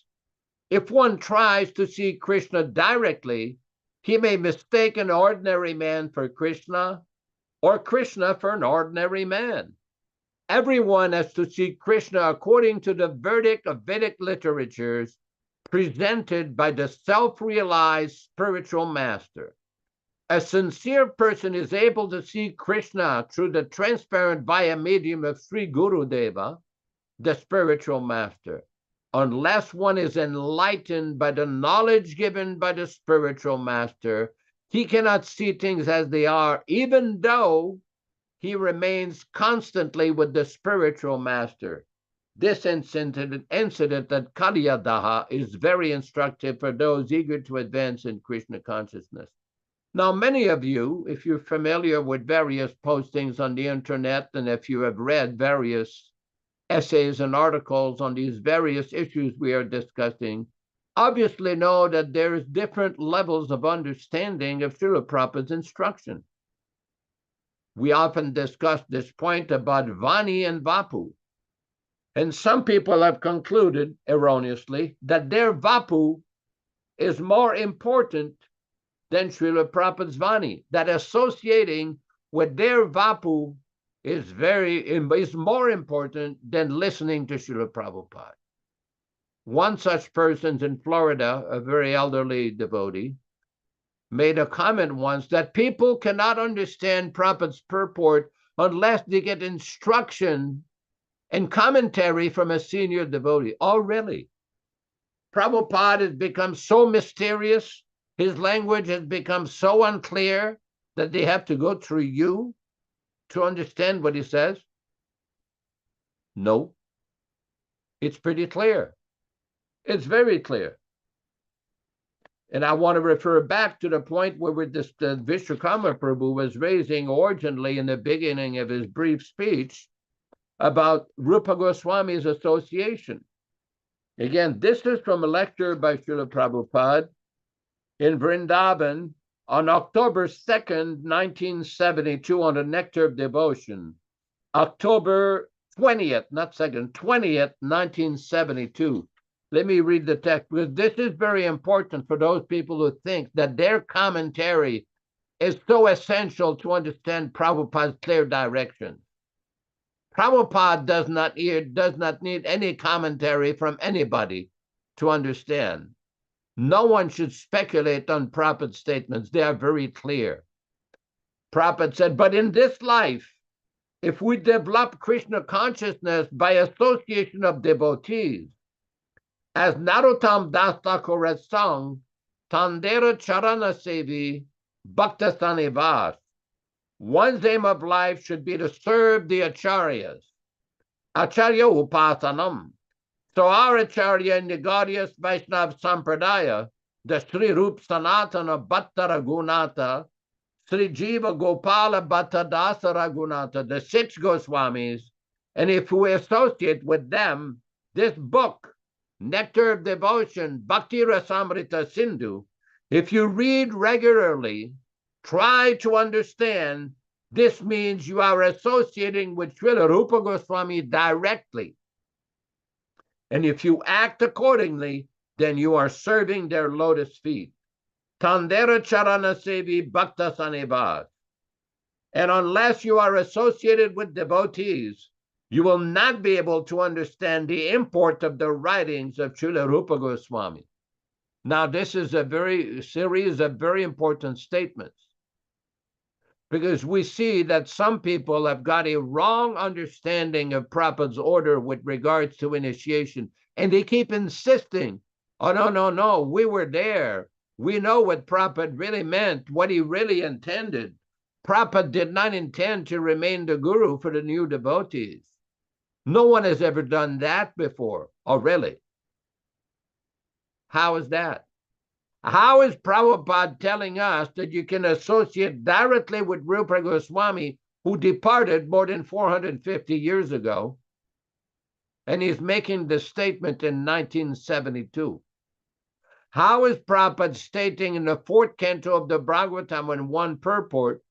if one tries to see Krishna directly, he may mistake an ordinary man for Krishna or Krishna for an ordinary man. Everyone has to see Krishna according to the verdict of Vedic literatures presented by the self-realized spiritual master. A sincere person is able to see Krishna through the transparent via medium of Sri Gurudeva, the spiritual master. Unless one is enlightened by the knowledge given by the spiritual master, he cannot see things as they are, even though he remains constantly with the spiritual master. This incident at Kaliyadaha is very instructive for those eager to advance in Krishna consciousness. Now, many of you, if you're familiar with various postings on the internet, and if you have read various essays and articles on these various issues we are discussing, obviously know that there's different levels of understanding of Srila Prabhupada's instruction. We often discuss this point about Vani and Vapu. And some people have concluded, erroneously, that their Vapu is more important than Srila Prabhupada's Vani, that associating with their Vapu is more important than listening to Srila Prabhupada. One such person in Florida, a very elderly devotee, made a comment once that people cannot understand Prabhupada's purport unless they get instruction and commentary from a senior devotee. Oh, really? Prabhupada has become so mysterious, his language has become so unclear that they have to go through you to understand what he says? No. It's pretty clear. It's very clear. And I want to refer back to the point where Vishwakarma Prabhu was raising originally in the beginning of his brief speech about Rupa Goswami's association. Again, this is from a lecture by Srila Prabhupada in Vrindavan on October 2nd, 1972, on the Nectar of Devotion. October 20th, not 2nd, 20th, 1972. Let me read the text, because this is very important for those people who think that their commentary is so essential to understand Prabhupada's clear direction. Prabhupada does not need any commentary from anybody to understand. No one should speculate on Prabhupada's statements. They are very clear. Prabhupada said, but in this life, if we develop Krishna consciousness by association of devotees, as Narottam Das Thakur has sung, Tandera Charana Sevi Bhakta Sanivas, one's aim of life should be to serve the acharyas. Acharya Upasanam. So our acharya in the Gaudiya Vaishnava Sampradaya, the Sri Rup Sanatana Bhatta Raghunatha, Sri Jiva Gopala Bhatta Dasa Raghunatha, the 6 Goswamis, and if we associate with them, this book, Nectar of Devotion, Bhakti Rasamrita Sindhu, if you read regularly, try to understand, this means you are associating with Srila Rupa Goswami directly. And if you act accordingly, then you are serving their lotus feet. Tandera Charana Sevi Bhakta Sanivas. And unless you are associated with devotees, you will not be able to understand the import of the writings of Srila Rupa Goswami. Now, this is a series of very important statements, because we see that some people have got a wrong understanding of Prabhupada's order with regards to initiation, and they keep insisting, oh, no, we were there. We know what Prabhupada really meant, what he really intended. Prabhupada did not intend to remain the guru for the new devotees. No one has ever done that before. Oh, really? How is that? How is Prabhupada telling us that you can associate directly with Rupa Goswami, who departed more than 450 years ago, and he's making the statement in 1972? How is Prabhupada stating in the 4th canto of the Bhagavatam in one purport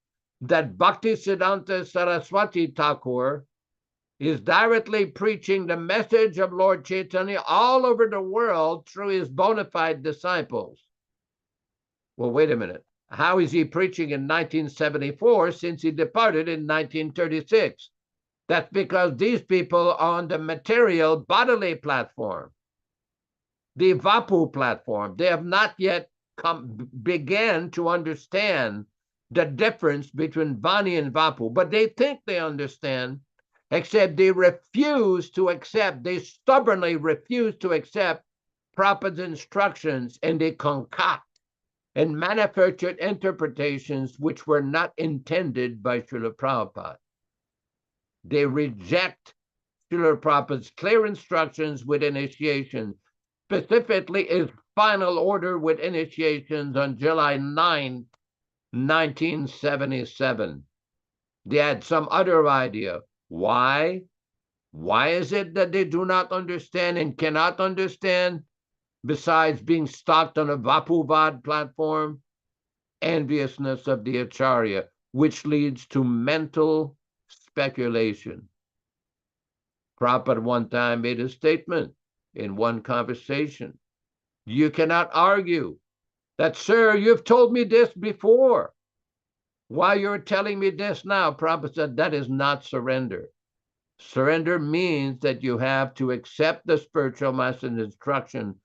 that Bhaktisiddhanta Saraswati Thakur is directly preaching the message of Lord Chaitanya all over the world through his bona fide disciples? Well, wait a minute. How is he preaching in 1974 since he departed in 1936? That's because these people are on the material bodily platform, the Vapu platform. They have not yet began to understand the difference between Vani and Vapu, but they think they understand, except they refuse to accept, they stubbornly refuse to accept Prabhupada's instructions, and they concoct and manufactured interpretations which were not intended by Srila Prabhupada. They reject Srila Prabhupada's clear instructions with initiation, specifically his final order with initiations on July 9, 1977. They had some other idea. Why? Why is it that they do not understand and cannot understand? Besides being stocked on a Vapuvad platform, enviousness of the Acharya, which leads to mental speculation. Prabhupada one time made a statement in one conversation. You cannot argue that, sir, you've told me this before. Why you're telling me this now? Prabhupada said, that is not surrender. Surrender means that you have to accept the spiritual master's instruction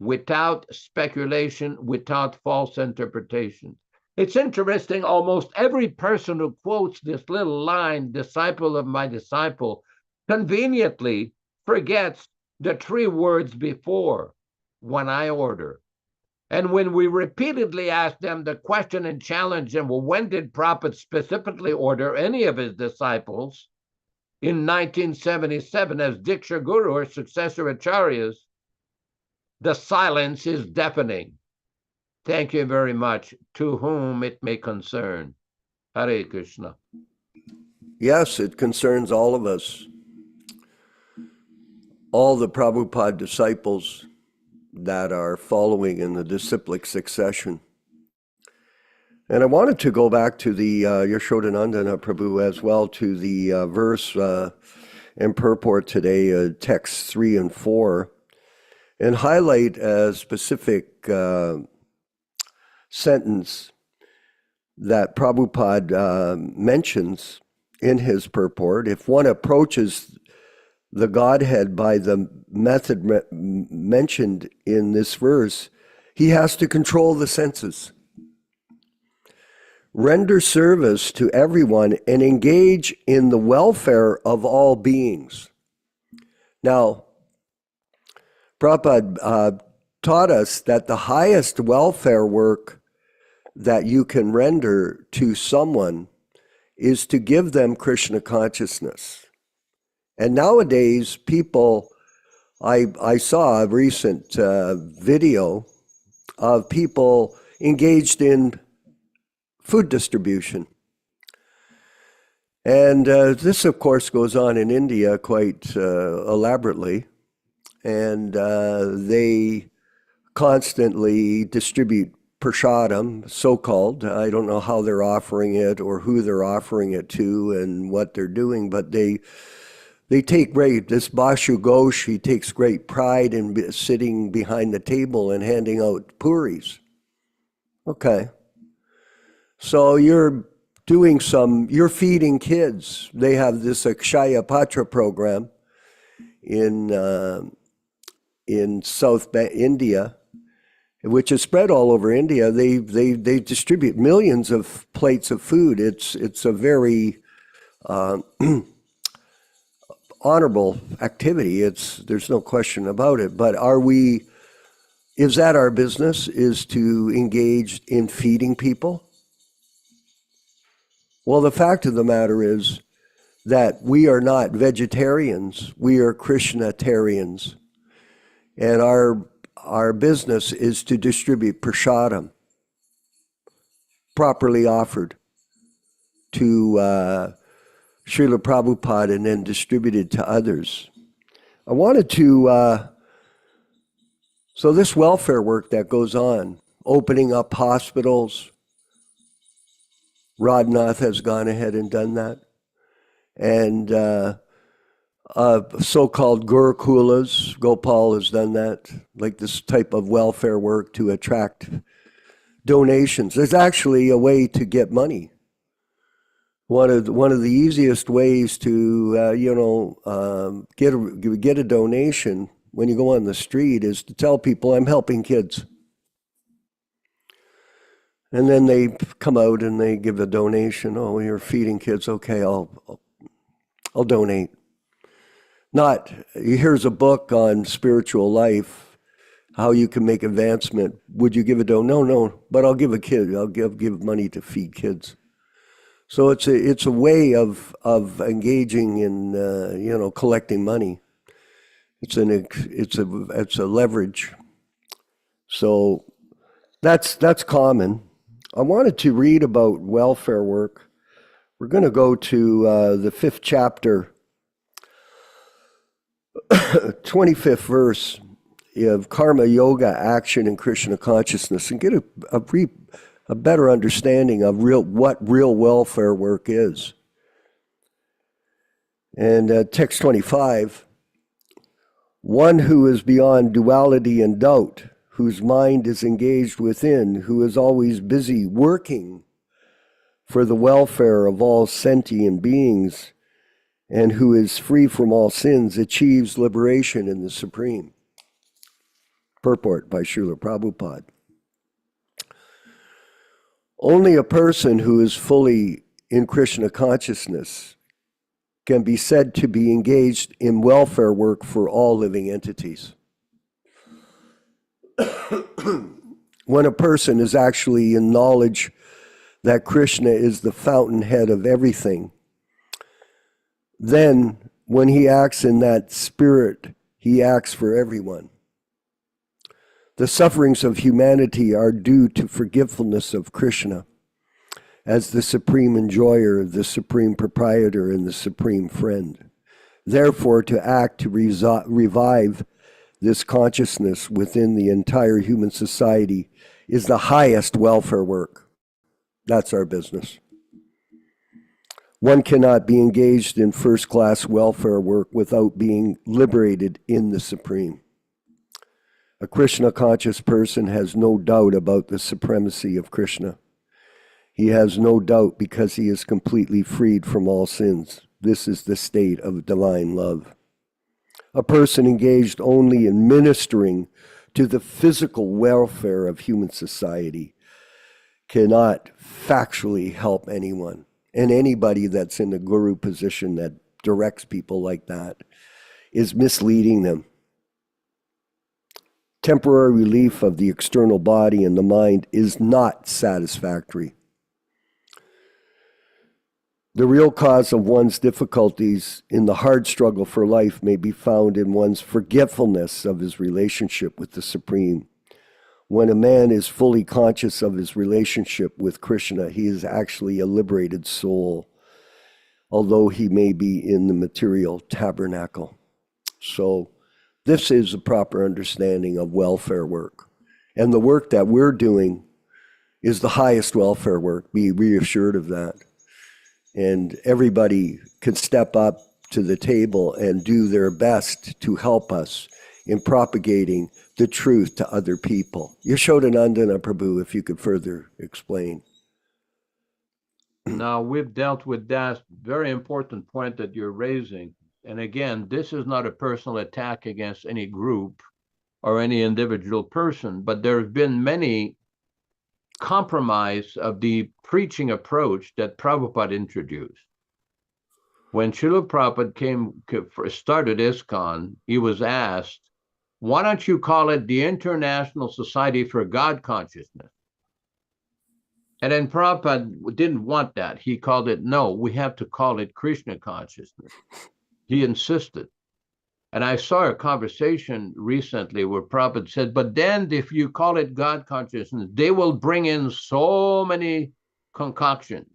without speculation, without false interpretation. It's interesting, almost every person who quotes this little line, disciple of my disciple, conveniently forgets the 3 words before, when I order. And when we repeatedly ask them the question and challenge them, well, when did Prabhupada specifically order any of his disciples? In 1977, as Diksha Guru or successor acharyas, the silence is deafening. Thank you very much. To whom it may concern. Hare Krishna. Yes, it concerns all of us. All the Prabhupada disciples that are following in the disciplic succession. And I wanted to go back to the Yashodanandana Prabhu as well, to the verse and purport today, text 3 and 4, and highlight a specific sentence that Prabhupada mentions in his purport. If one approaches the Godhead by the method mentioned in this verse, he has to control the senses, render service to everyone, and engage in the welfare of all beings. Now, Prabhupada taught us that the highest welfare work that you can render to someone is to give them Krishna consciousness. And nowadays, people, I saw a recent video of people engaged in food distribution. And this, of course, goes on in India quite elaborately. And they constantly distribute prasadam, so-called. I don't know how they're offering it or who they're offering it to and what they're doing, but they take this Bashu Ghosh, he takes great pride in sitting behind the table and handing out puris. Okay. So you're feeding kids. They have this Akshaya Patra program in South India, which is spread all over India. They distribute millions of plates of food. It's a very honorable activity. There's no question about it. But is that our business, is to engage in feeding people? Well, the fact of the matter is that we are not vegetarians, we are Krishnatarians. And our business is to distribute prasadam, properly offered to Srila Prabhupada and then distributed to others. I wanted to, so this welfare work that goes on, opening up hospitals, Radhanath has gone ahead and done that. And so-called Gurukulas, Gopal has done that, like this type of welfare work to attract donations. There's actually a way to get money. One of the easiest ways to get a donation when you go on the street is to tell people, I'm helping kids. And then they come out and they give a donation. Oh, you're feeding kids. Okay, I'll donate. Not, here's a book on spiritual life, how you can make advancement. Would you give a donation? No, but I'll give a kid. I'll give money to feed kids. So it's a way of engaging in collecting money. It's a leverage. So that's common. I wanted to read about welfare work. We're going to go to the 5th chapter, 25th verse of Karma Yoga, Action, and Krishna Consciousness, and get a better understanding of what real welfare work is. And text 25, one who is beyond duality and doubt, whose mind is engaged within, who is always busy working for the welfare of all sentient beings, and who is free from all sins, achieves liberation in the Supreme. Purport by Srila Prabhupada. Only a person who is fully in Krishna consciousness can be said to be engaged in welfare work for all living entities. When a person is actually in knowledge that Krishna is the fountainhead of everything, then when he acts in that spirit, he acts for everyone. The sufferings of humanity are due to forgetfulness of Krishna as the supreme enjoyer, the supreme proprietor, and the supreme friend. Therefore, to act to revive this consciousness within the entire human society is the highest welfare work. That's our business. One cannot be engaged in first-class welfare work without being liberated in the Supreme. A Krishna-conscious person has no doubt about the supremacy of Krishna. He has no doubt because he is completely freed from all sins. This is the state of divine love. A person engaged only in ministering to the physical welfare of human society cannot factually help anyone. And anybody that's in the guru position that directs people like that is misleading them. Temporary relief of the external body and the mind is not satisfactory. The real cause of one's difficulties in the hard struggle for life may be found in one's forgetfulness of his relationship with the Supreme. When a man is fully conscious of his relationship with Krishna, he is actually a liberated soul, although he may be in the material tabernacle. So this is a proper understanding of welfare work. And the work that we're doing is the highest welfare work. Be reassured of that. And everybody can step up to the table and do their best to help us in propagating the truth to other people. Yashodanandana Prabhu, if you could further explain. Now, we've dealt with that very important point that you're raising. And again, this is not a personal attack against any group or any individual person, but there have been many compromise of the preaching approach that Prabhupada introduced. When Srila Prabhupada started ISKCON, he was asked, why don't you call it the International Society for God Consciousness? And then Prabhupada didn't want that. He called it, no, we have to call it Krishna consciousness. He insisted. And I saw a conversation recently where Prabhupada said, but then if you call it God consciousness, they will bring in so many concoctions.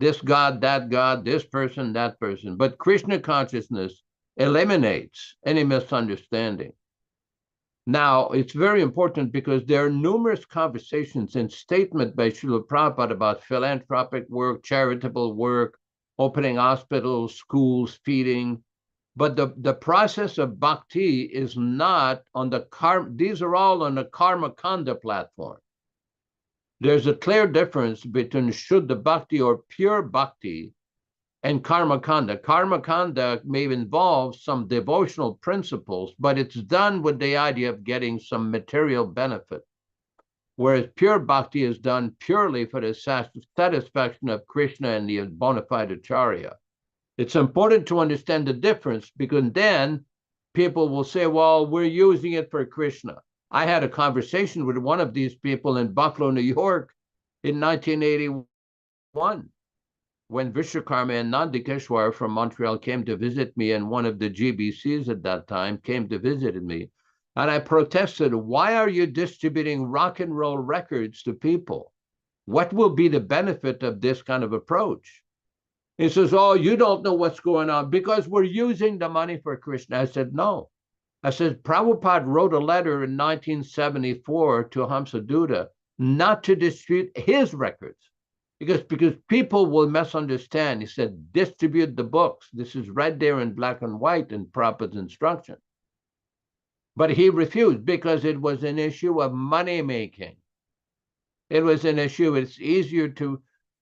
This God, this person, that person. But Krishna consciousness eliminates any misunderstanding. Now, it's very important because there are numerous conversations and statements by Srila Prabhupada about philanthropic work, charitable work, opening hospitals, schools, feeding. But the process of bhakti is not on the karma. These are all on the karma kanda platform. There's a clear difference between Shuddha Bhakti or pure Bhakti and Karma Kanda. Karma Kanda may involve some devotional principles, but it's done with the idea of getting some material benefit. Whereas pure Bhakti is done purely for the satisfaction of Krishna and the bona fide Acharya. It's important to understand the difference because then people will say, well, we're using it for Krishna. I had a conversation with one of these people in Buffalo, New York in 1981 when Vishwakarma and Nandikeshwar from Montreal came to visit me, and one of the GBCs at that time came to visit me. And I protested, why are you distributing rock and roll records to people? What will be the benefit of this kind of approach? He says, oh, you don't know what's going on because we're using the money for Krishna. I said, no. I said, Prabhupada wrote a letter in 1974 to Hamsadutta not to distribute his records because people will misunderstand. He said, distribute the books. This is right there in black and white in Prabhupada's instruction. But he refused because it was an issue of money making. It was an issue. It's easier to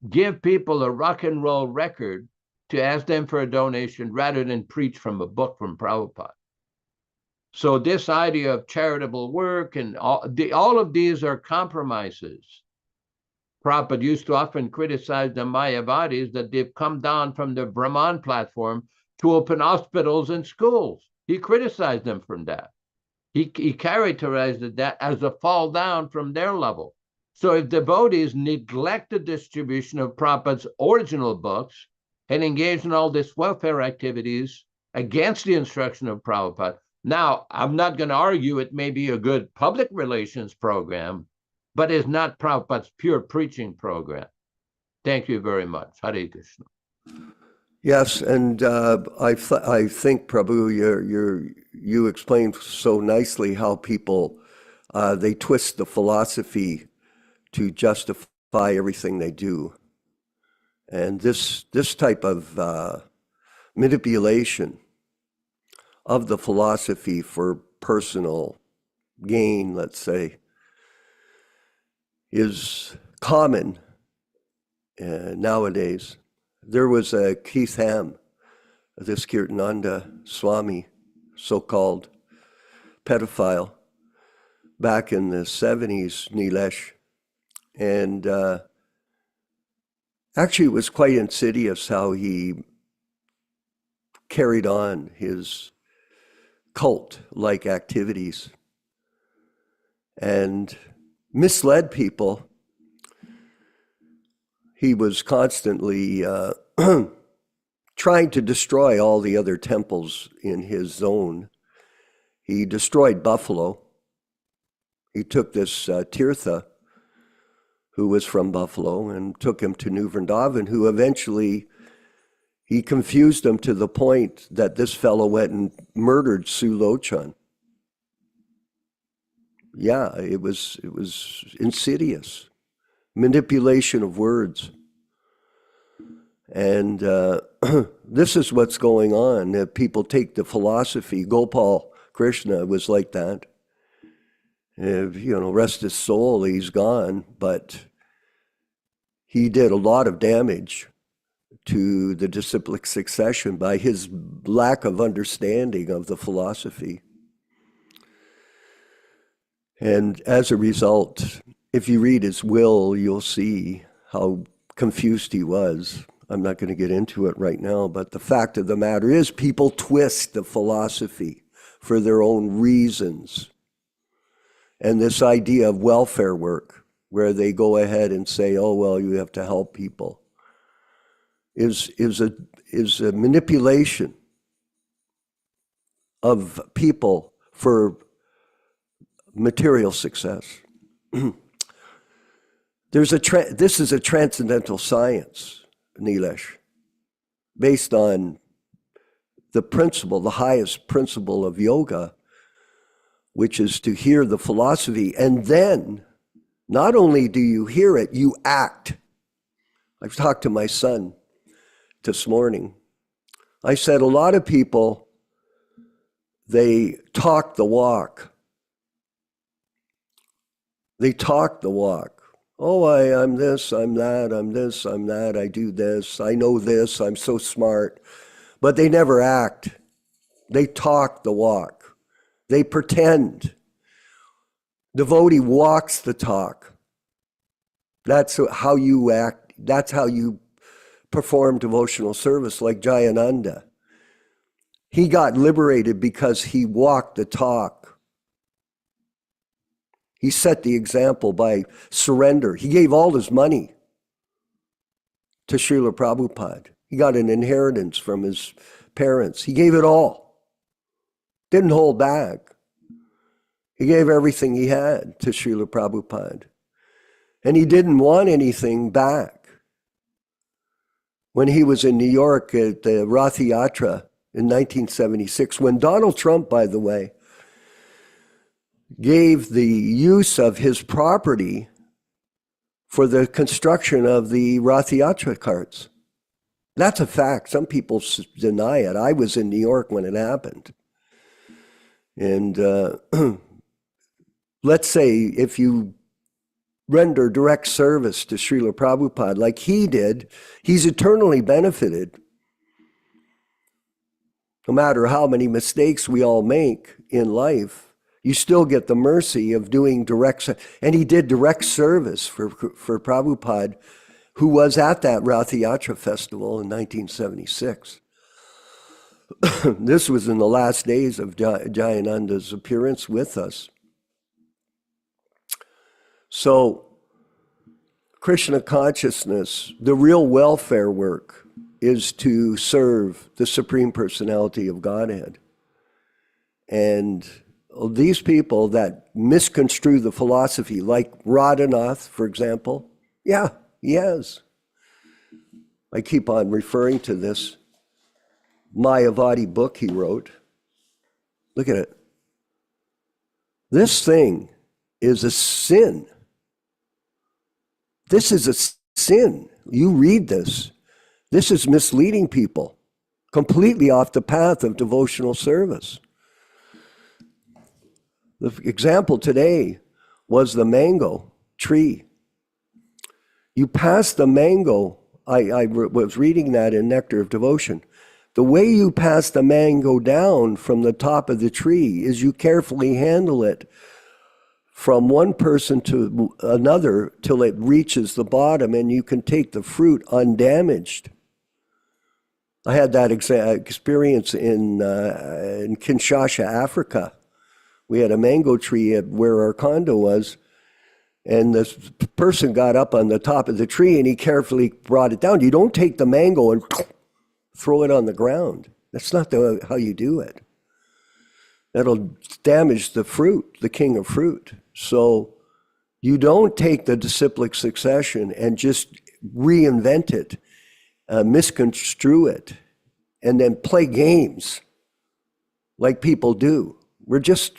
give people a rock and roll record to ask them for a donation rather than preach from a book from Prabhupada. So this idea of charitable work and all of these are compromises. Prabhupada used to often criticize the Mayavadis that they've come down from the Brahman platform to open hospitals and schools. He criticized them from that. He characterized that as a fall down from their level. So if devotees neglect the distribution of Prabhupada's original books and engage in all these welfare activities against the instruction of Prabhupada, now, I'm not going to argue it may be a good public relations program, but it's not Prabhupada's pure preaching program. Thank you very much. Hare Krishna. Yes, and I think, Prabhu, you explained so nicely how people, they twist the philosophy to justify everything they do. And this type of manipulation of the philosophy for personal gain, let's say, is common nowadays. There was a Keith Ham, this Kirtananda Swami, so-called pedophile, back in the 70s, Nilesh. And actually it was quite insidious how he carried on his cult-like activities and misled people. He was constantly trying to destroy all the other temples in his zone. He destroyed Buffalo. He took this Tirtha, who was from Buffalo, and took him to New Vrindavan, who eventually he confused him to the point that this fellow went and murdered Sulochan. Yeah, it was insidious. Manipulation of words. And this is what's going on. People take the philosophy. Gopal Krishna was like that. Rest his soul, he's gone. But he did a lot of damage to the disciplic succession by his lack of understanding of the philosophy. And as a result, if you read his will, you'll see how confused he was. I'm not going to get into it right now, but the fact of the matter is people twist the philosophy for their own reasons. And this idea of welfare work, where they go ahead and say, oh, well, you have to help people, is a manipulation of people for material success. This is a transcendental science, Nilesh, based on the principle, the highest principle of yoga, which is to hear the philosophy, and then not only do you hear it, you act. I've talked to my son this morning. I said a lot of people, they talk the walk. They talk the walk. Oh, I'm this, I'm that, I'm this, I'm that, I do this, I know this, I'm so smart. But they never act. They talk the walk. They pretend. Devotee walks the talk. That's how you act. That's how you perform devotional service, like Jayananda. He got liberated because he walked the talk. He set the example by surrender. He gave all his money to Srila Prabhupada. He got an inheritance from his parents. He gave it all. Didn't hold back. He gave everything he had to Srila Prabhupada. And he didn't want anything back. When he was in New York at the Rath Yatra in 1976, when Donald Trump, by the way, gave the use of his property for the construction of the Rath Yatra carts. That's a fact. Some people deny it. I was in New York when it happened. And let's say if you render direct service to Srila Prabhupada like he did, he's eternally benefited. No matter how many mistakes we all make in life, you still get the mercy of doing direct service. And he did direct service for Prabhupada, who was at that Rath Yatra festival in 1976. This was in the last days of Jayananda's appearance with us. So, Krishna consciousness, the real welfare work is to serve the Supreme Personality of Godhead. And these people that misconstrue the philosophy, like Radhanath, for example, yeah, he has. I keep on referring to this Mayavadi book he wrote. Look at it. This thing is a sin. This is a sin. You read this. This is misleading people completely off the path of devotional service. The example today was the mango tree. You pass the mango, I was reading that in Nectar of Devotion. The way you pass the mango down from the top of the tree is you carefully handle it from one person to another till it reaches the bottom, and you can take the fruit undamaged. I had that experience in Kinshasa, Africa. We had a mango tree at where our condo was, and this person got up on the top of the tree and he carefully brought it down. You don't take the mango and throw it on the ground. That's not how you do it. That'll damage the fruit, the king of fruit. So you don't take the disciplic succession and just reinvent it, misconstrue it, and then play games like people do. We're just,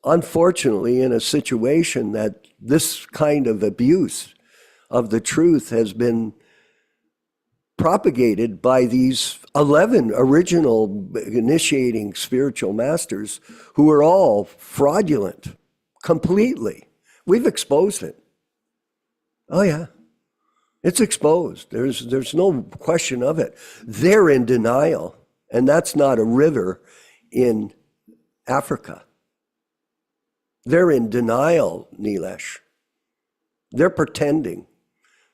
unfortunately, in a situation that this kind of abuse of the truth has been propagated by these 11 original initiating spiritual masters who are all fraudulent completely. We've exposed it. Oh yeah, it's exposed. There's no question of it. They're in denial, and that's not a river in Africa. They're in denial, Nilesh. They're pretending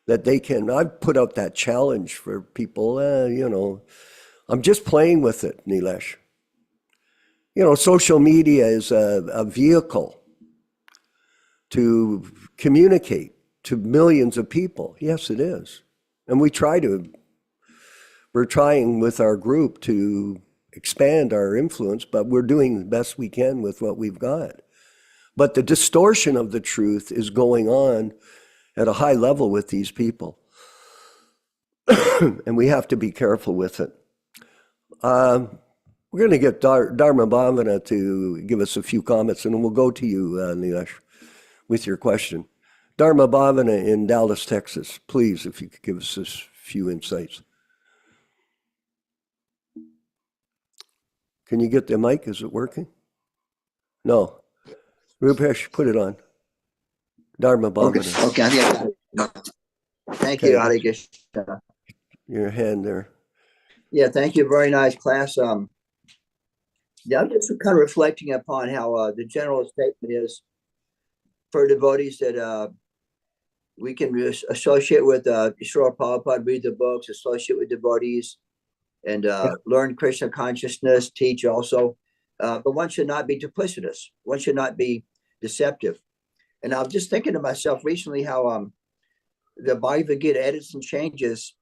that they can. I've put out that challenge for people, I'm just playing with it, Nilesh. Social media is a vehicle to communicate to millions of people. Yes, it is. And we're trying with our group to expand our influence, but we're doing the best we can with what we've got. But the distortion of the truth is going on at a high level with these people. And we have to be careful with it. We're going to get Dharma Bhavana to give us a few comments, and we'll go to you, Nilesh, with your question. Dharma Bhavana in Dallas, Texas, please, if you could give us a few insights. Can you get the mic? Is it working? No. Rupesh, put it on. Dharma Bhavana. Okay, I think I got it. Thank you, Hare Krishna. Your hand there. Yeah, thank you. Very nice class. Yeah, I'm just kind of reflecting upon how the general statement is for devotees that we can associate with Srila Prabhupada, read the books, associate with devotees, and learn Krishna consciousness, teach also. But one should not be duplicitous. One should not be deceptive. And I was just thinking to myself recently how the Bhagavad Gita edits and changes.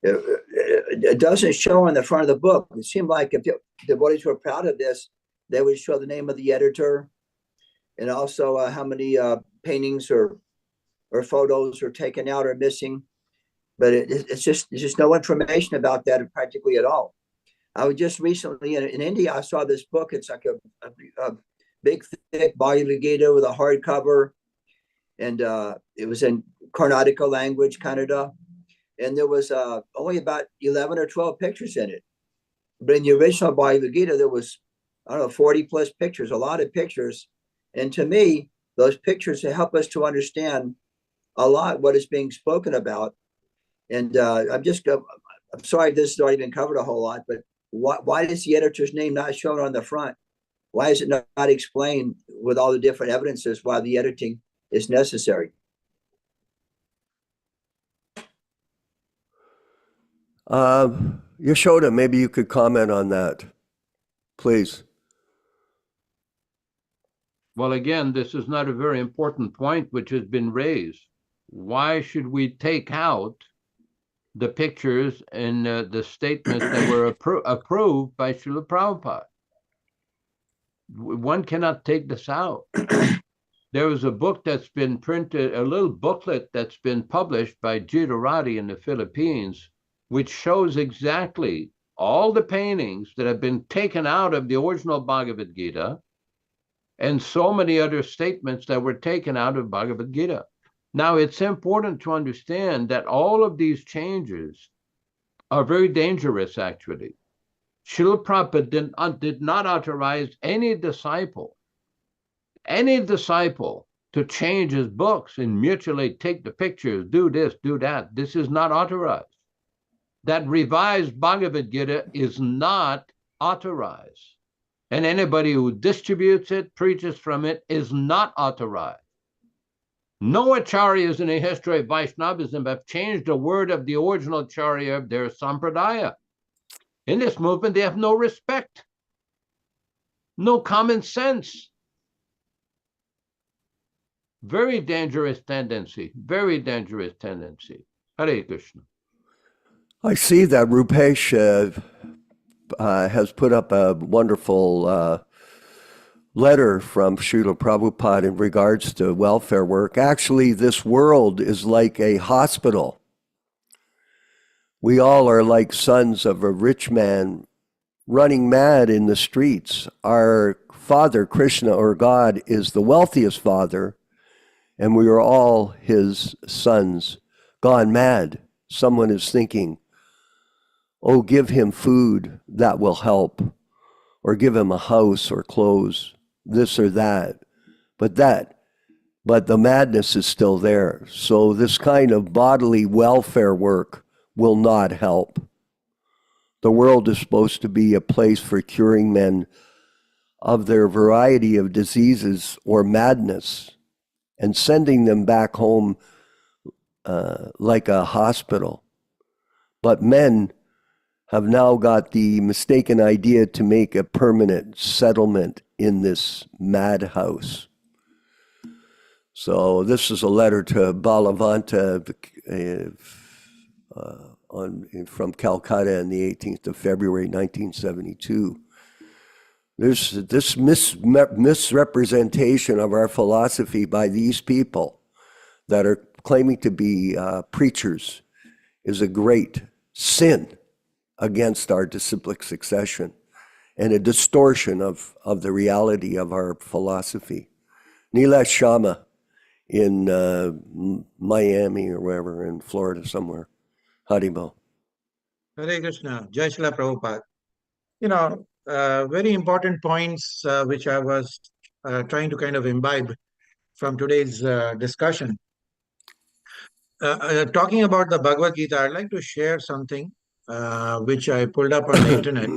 It doesn't show on the front of the book. It seemed like if devotees were proud of this, they would show the name of the editor and also how many paintings or photos are taken out or missing. But it's just no information about that practically at all. I was just recently in India. I saw this book. It's like a big, thick Bhagavad Gita with a hardcover, and it was in Karnataka language, Kannada, and there was only about 11 or 12 pictures in it. But in the original Bhagavad Gita, there was, I don't know, 40 plus pictures, a lot of pictures. And to me, those pictures help us to understand a lot what is being spoken about. And I'm sorry this has already been covered a whole lot, but why is the editor's name not shown on the front? Why is it not explained with all the different evidences why the editing is necessary? Yashoda, maybe you could comment on that, please. Well, again, this is not a very important point which has been raised. Why should we take out the pictures and the statements that were approved by Srila Prabhupada? One cannot take this out. There was a book that's been printed, a little booklet that's been published by Giroratti in the Philippines, which shows exactly all the paintings that have been taken out of the original Bhagavad Gita and so many other statements that were taken out of Bhagavad Gita. Now, it's important to understand that all of these changes are very dangerous, actually. Srila Prabhupada did not authorize any disciple to change his books and mutilate, take the pictures, do this, do that. This is not authorized. That revised Bhagavad Gita is not authorized. And anybody who distributes it, preaches from it, is not authorized. No acharyas in the history of Vaishnavism have changed a word of the original acharya of their sampradaya. In this movement, they have no respect, no common sense. Very dangerous tendency, very dangerous tendency. Hare Krishna. I see that Rupesh has put up a wonderful letter from Srila Prabhupada in regards to welfare work. Actually, this world is like a hospital. We all are like sons of a rich man running mad in the streets. Our Father, Krishna, or God, is the wealthiest father, and we are all his sons gone mad. Someone is thinking, oh, give him food, that will help, or give him a house or clothes, this or that. But the madness is still there. So this kind of bodily welfare work will not help. The world is supposed to be a place for curing men of their variety of diseases or madness and sending them back home like a hospital. But men have now got the mistaken idea to make a permanent settlement in this madhouse. So this is a letter to Balavanta from Calcutta on the 18th of February, 1972. This misrepresentation of our philosophy by these people that are claiming to be preachers is a great sin against our disciplic succession and a distortion of the reality of our philosophy. Nilesh Sharma in Miami or wherever, in Florida somewhere. Haribo. Hare Krishna, Jai Shila Prabhupada. Very important points which I was trying to kind of imbibe from today's discussion. Talking about the Bhagavad Gita, I'd like to share something which I pulled up on the internet.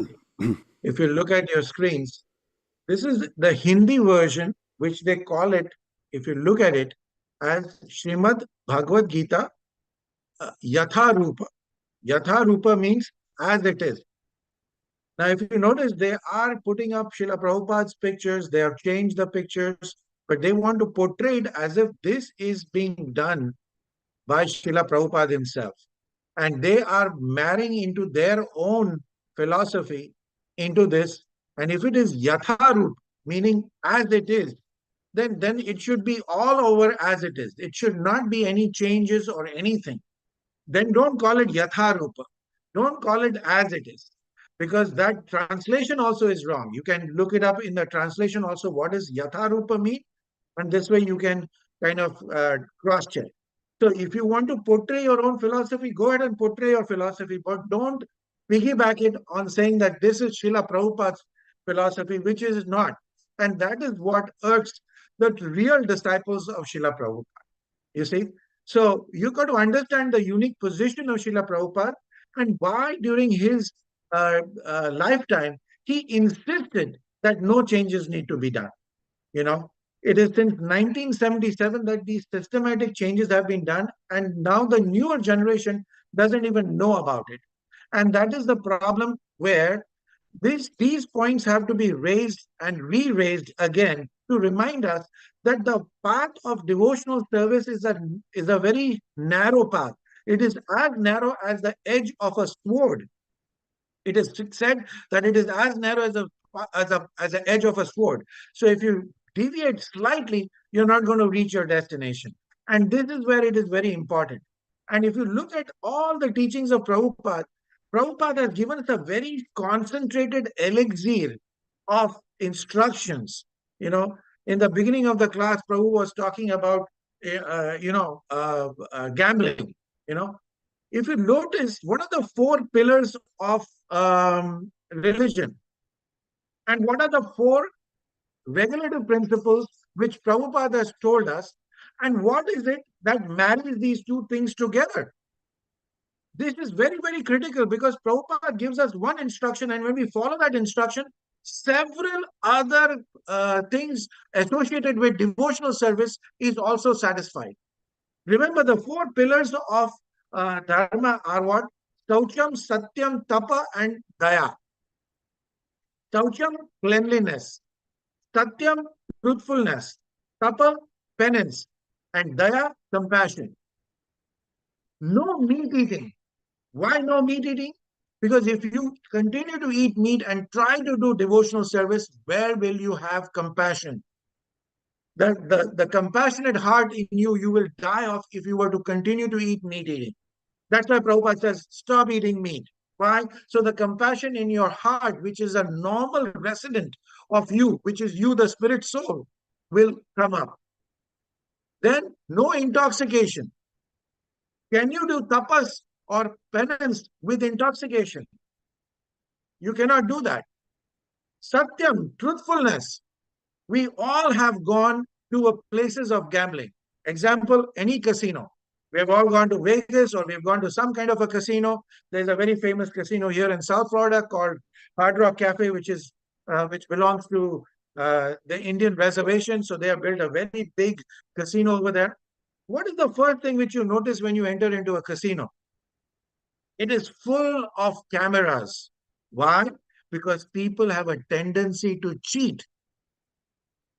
If you look at your screens, this is the Hindi version, which they call it, if you look at it, as Srimad Bhagavad Gita Yatha Rupa. Yatha Rupa means as it is. Now, if you notice, they are putting up Srila Prabhupada's pictures. They have changed the pictures, but they want to portray it as if this is being done by Srila Prabhupada himself. And they are marrying into their own philosophy into this. And if it is Yatharup, meaning as it is, then it should be all over as it is. It should not be any changes or anything. Then don't call it Yatharupa. Don't call it as it is. Because that translation also is wrong. You can look it up in the translation also, what does Yatharupa mean? And this way you can kind of cross-check. So if you want to portray your own philosophy, go ahead and portray your philosophy, but don't piggyback it on saying that this is Srila Prabhupada's philosophy, which is not. And that is what irks the real disciples of Srila Prabhupada. You see? So you got to understand the unique position of Srila Prabhupada and why during his lifetime, he insisted that no changes need to be done. It is since 1977 that these systematic changes have been done, and now the newer generation doesn't even know about it. And that is the problem where these points have to be raised and re-raised again to remind us that the path of devotional service is a very narrow path. It is as narrow as the edge of a sword. It is said that it is as narrow as an edge of a sword. So if you deviate slightly, you're not going to reach your destination. And this is where it is very important. And if you look at all the teachings of Prabhupada, Prabhupada has given us a very concentrated elixir of instructions. In the beginning of the class, Prabhu was talking about, gambling. If you notice, what are the 4 pillars of religion? And what are the 4 regulative principles which Prabhupada has told us? And what is it that marries these two things together? This is very, very critical because Prabhupada gives us one instruction, and when we follow that instruction, several other things associated with devotional service is also satisfied. Remember, the 4 pillars of dharma are what? Saucham, Satyam, Tapa, and Daya. Saucham, cleanliness. Satyam, truthfulness. Tapa, penance. And Daya, compassion. No meat eating. Why no meat eating? Because if you continue to eat meat and try to do devotional service, where will you have compassion? The compassionate heart in you will die off if you were to continue to eat meat eating. That's why Prabhupada says, stop eating meat. Why? So the compassion in your heart, which is a normal resident of you, which is you, the spirit soul, will come up. Then no intoxication. Can you do tapas or penance with intoxication? You cannot do that. Satyam, truthfulness. We all have gone to places of gambling. Example, any casino. We have all gone to Vegas or we've gone to some kind of a casino. There's a very famous casino here in South Florida called Hard Rock Cafe, which belongs to the Indian reservation. So they have built a very big casino over there. What is the first thing which you notice when you enter into a casino? It is full of cameras. Why? Because people have a tendency to cheat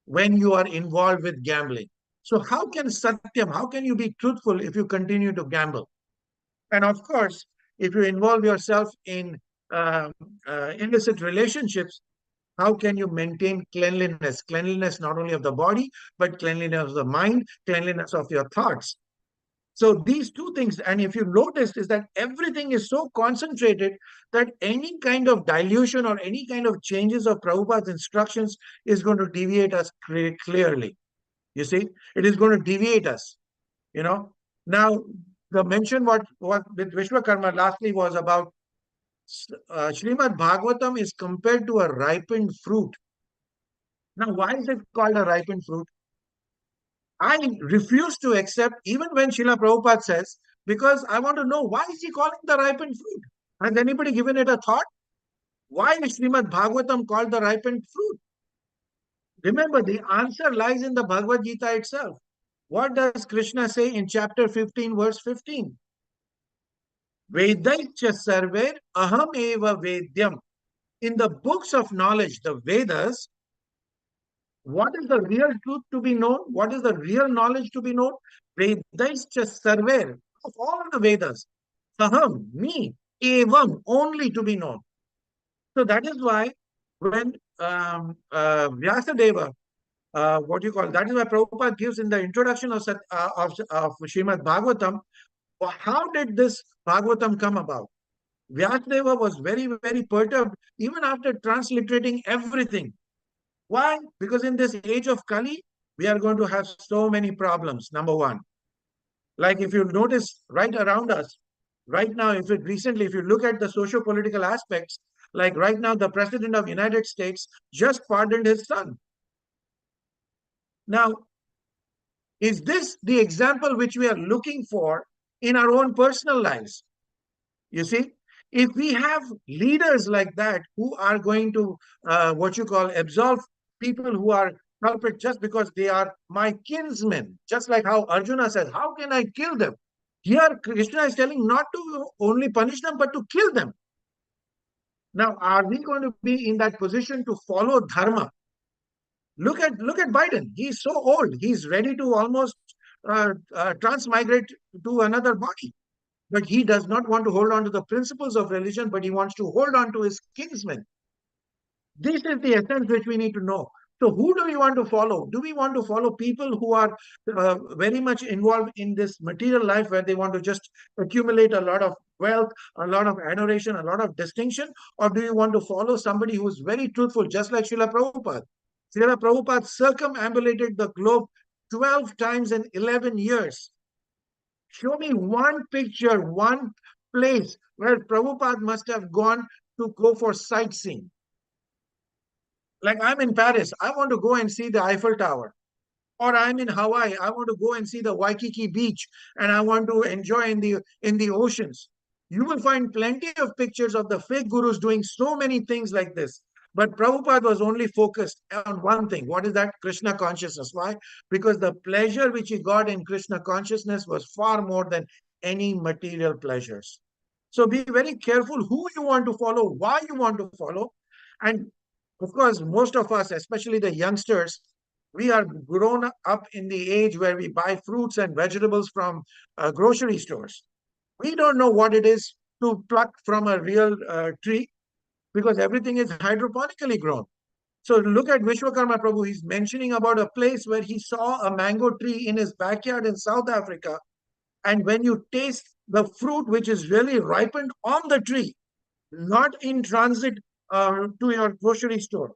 when you are involved with gambling. So how can Satyam, how can you be truthful if you continue to gamble? And of course, if you involve yourself in uh, illicit relationships, how can you maintain cleanliness? Cleanliness not only of the body, but cleanliness of the mind, cleanliness of your thoughts. So these two things, and if you notice, is that everything is so concentrated that any kind of dilution or any kind of changes of Prabhupada's instructions is going to deviate us clearly. You see, it is going to deviate us. You know. Now, the mention what with Vishwakarma lastly was about Srimad Bhagavatam is compared to a ripened fruit. Now, why is it called a ripened fruit? I refuse to accept, even when Srila Prabhupada says, because I want to know why is he calling the ripened fruit? Has anybody given it a thought? Why is Srimad Bhagavatam called the ripened fruit? Remember, the answer lies in the Bhagavad Gita itself. What does Krishna say in chapter 15, verse 15? Vedaicha sarver aham eva vedyam. In the books of knowledge, the Vedas, what is the real truth to be known? What is the real knowledge to be known? Vedaischa sarver, of all the Vedas. Aham, me, evam, only to be known. So that is why when Vyasadeva, what you call, that is why Prabhupada gives in the introduction of Srimad Bhagavatam, how did this Bhagavatam come about? Vyasadeva was very, very perturbed even after transliterating everything. Why? Because in this age of Kali, we are going to have so many problems. Number one, like if you notice right around us, right now, if you look at the socio-political aspects, like right now, the President of the United States just pardoned his son. Now, is this the example which we are looking for in our own personal lives? You see, if we have leaders like that who are going to, absolve people who are culprit just because they are my kinsmen, just like how Arjuna says, how can I kill them? Here, Krishna is telling not to only punish them, but to kill them. Now, are we going to be in that position to follow dharma? Look at Biden. He's so old. He's ready to almost transmigrate to another body. But he does not want to hold on to the principles of religion, but he wants to hold on to his kinsmen. This is the essence which we need to know. So who do we want to follow? Do we want to follow people who are very much involved in this material life where they want to just accumulate a lot of wealth, a lot of adoration, a lot of distinction? Or do you want to follow somebody who is very truthful, just like Srila Prabhupada? Srila Prabhupada circumambulated the globe 12 times in 11 years. Show me one picture, one place where Prabhupada must have gone to go for sightseeing. Like I'm in Paris, I want to go and see the Eiffel Tower. Or I'm in Hawaii, I want to go and see the Waikiki beach and I want to enjoy in the oceans. You will find plenty of pictures of the fake gurus doing so many things like this. But Prabhupada was only focused on one thing. What is that? Krishna consciousness. Why? Because the pleasure which he got in Krishna consciousness was far more than any material pleasures. So be very careful who you want to follow, why you want to follow. And of course, most of us, especially the youngsters, we are grown up in the age where we buy fruits and vegetables from grocery stores. We don't know what it is to pluck from a real tree, because everything is hydroponically grown. So look at Vishwakarma Prabhu. He's mentioning about a place where he saw a mango tree in his backyard in South Africa. And when you taste the fruit, which is really ripened on the tree, not in transit to your grocery store,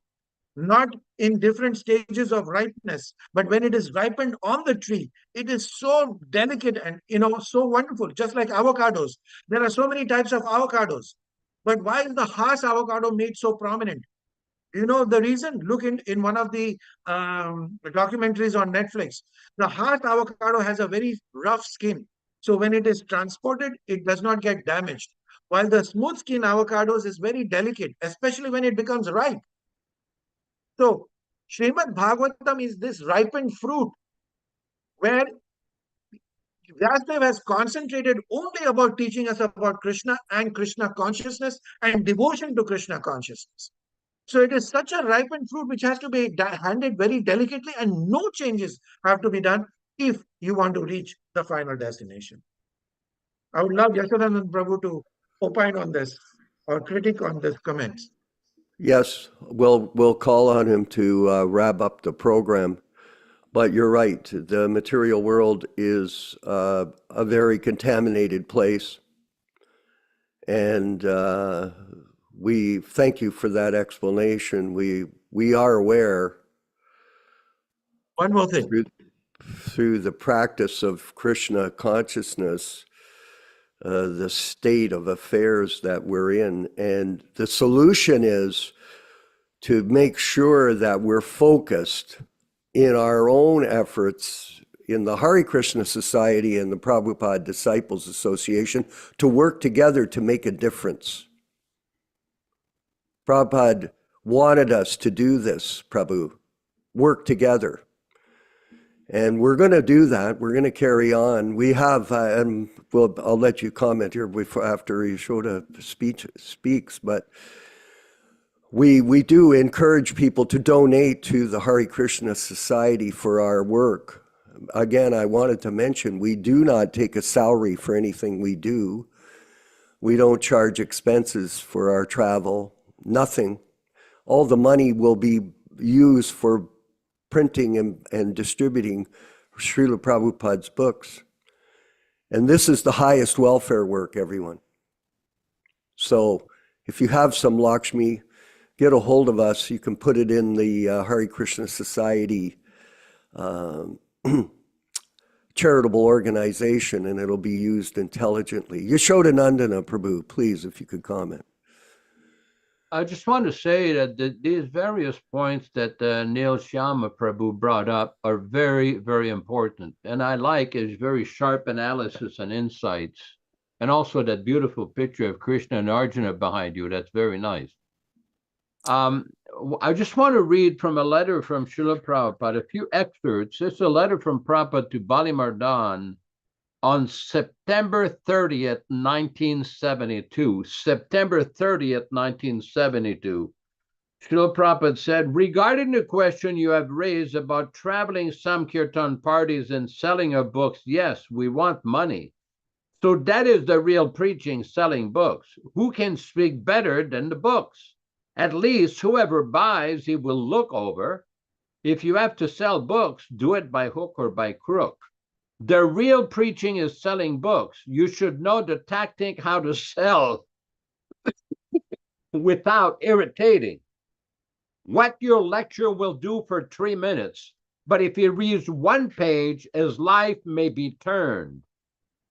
not in different stages of ripeness, but when it is ripened on the tree, it is so delicate and, so wonderful, just like avocados. There are so many types of avocados. But why is the Haas avocado made so prominent? You know the reason? Look in one of the documentaries on Netflix. The Haas avocado has a very rough skin. So when it is transported, it does not get damaged. While the smooth skin avocados is very delicate, especially when it becomes ripe. So Srimad Bhagavatam is this ripened fruit where Vyasdev has concentrated only about teaching us about Krishna and Krishna consciousness and devotion to Krishna consciousness. So it is such a ripened fruit which has to be handled very delicately, and no changes have to be done if you want to reach the final destination. I would love Yashodanand Prabhu to opine on this or critique on this comments. Yes, we'll call on him to wrap up the program. But you're right. The material world is a very contaminated place. And we thank you for that explanation. We are aware One more thing. through the practice of Krishna consciousness, the state of affairs that we're in. And the solution is to make sure that we're focused in our own efforts in the Hare Krishna Society and the Prabhupada Disciples Association to work together to make a difference. Prabhupada wanted us to do this, Prabhu, work together. And we're going to do that. We're going to carry on. We have, and I'll let you comment here after Yashoda speaks, but we do encourage people to donate to the Hare Krishna Society for our work. Again, I wanted to mention, we do not take a salary for anything we do. We don't charge expenses for our travel, nothing. All the money will be used for printing and distributing Srila Prabhupada's books. And this is the highest welfare work, everyone. So if you have some Lakshmi, get a hold of us. You can put it in the Hare Krishna Society charitable organization, and it'll be used intelligently. Yashodanandana Prabhu, please, if you could comment. I just want to say that these various points that Neil Shyama Prabhu brought up are very, very important. And I like his very sharp analysis and insights. And also that beautiful picture of Krishna and Arjuna behind you. That's very nice. I just want to read from a letter from Srila Prabhupada, a few excerpts. It's a letter from Prabhupada to Bali Mardan on September 30th, 1972. September 30th, 1972. Srila Prabhupada said, regarding the question you have raised about traveling Sankirtan parties and selling of books, yes, we want money. So that is the real preaching, selling books. Who can speak better than the books? At least whoever buys, he will look over. If you have to sell books, do it by hook or by crook. The real preaching is selling books. You should know the tactic how to sell without irritating. What your lecture will do for 3 minutes, but if he reads one page, his life may be turned.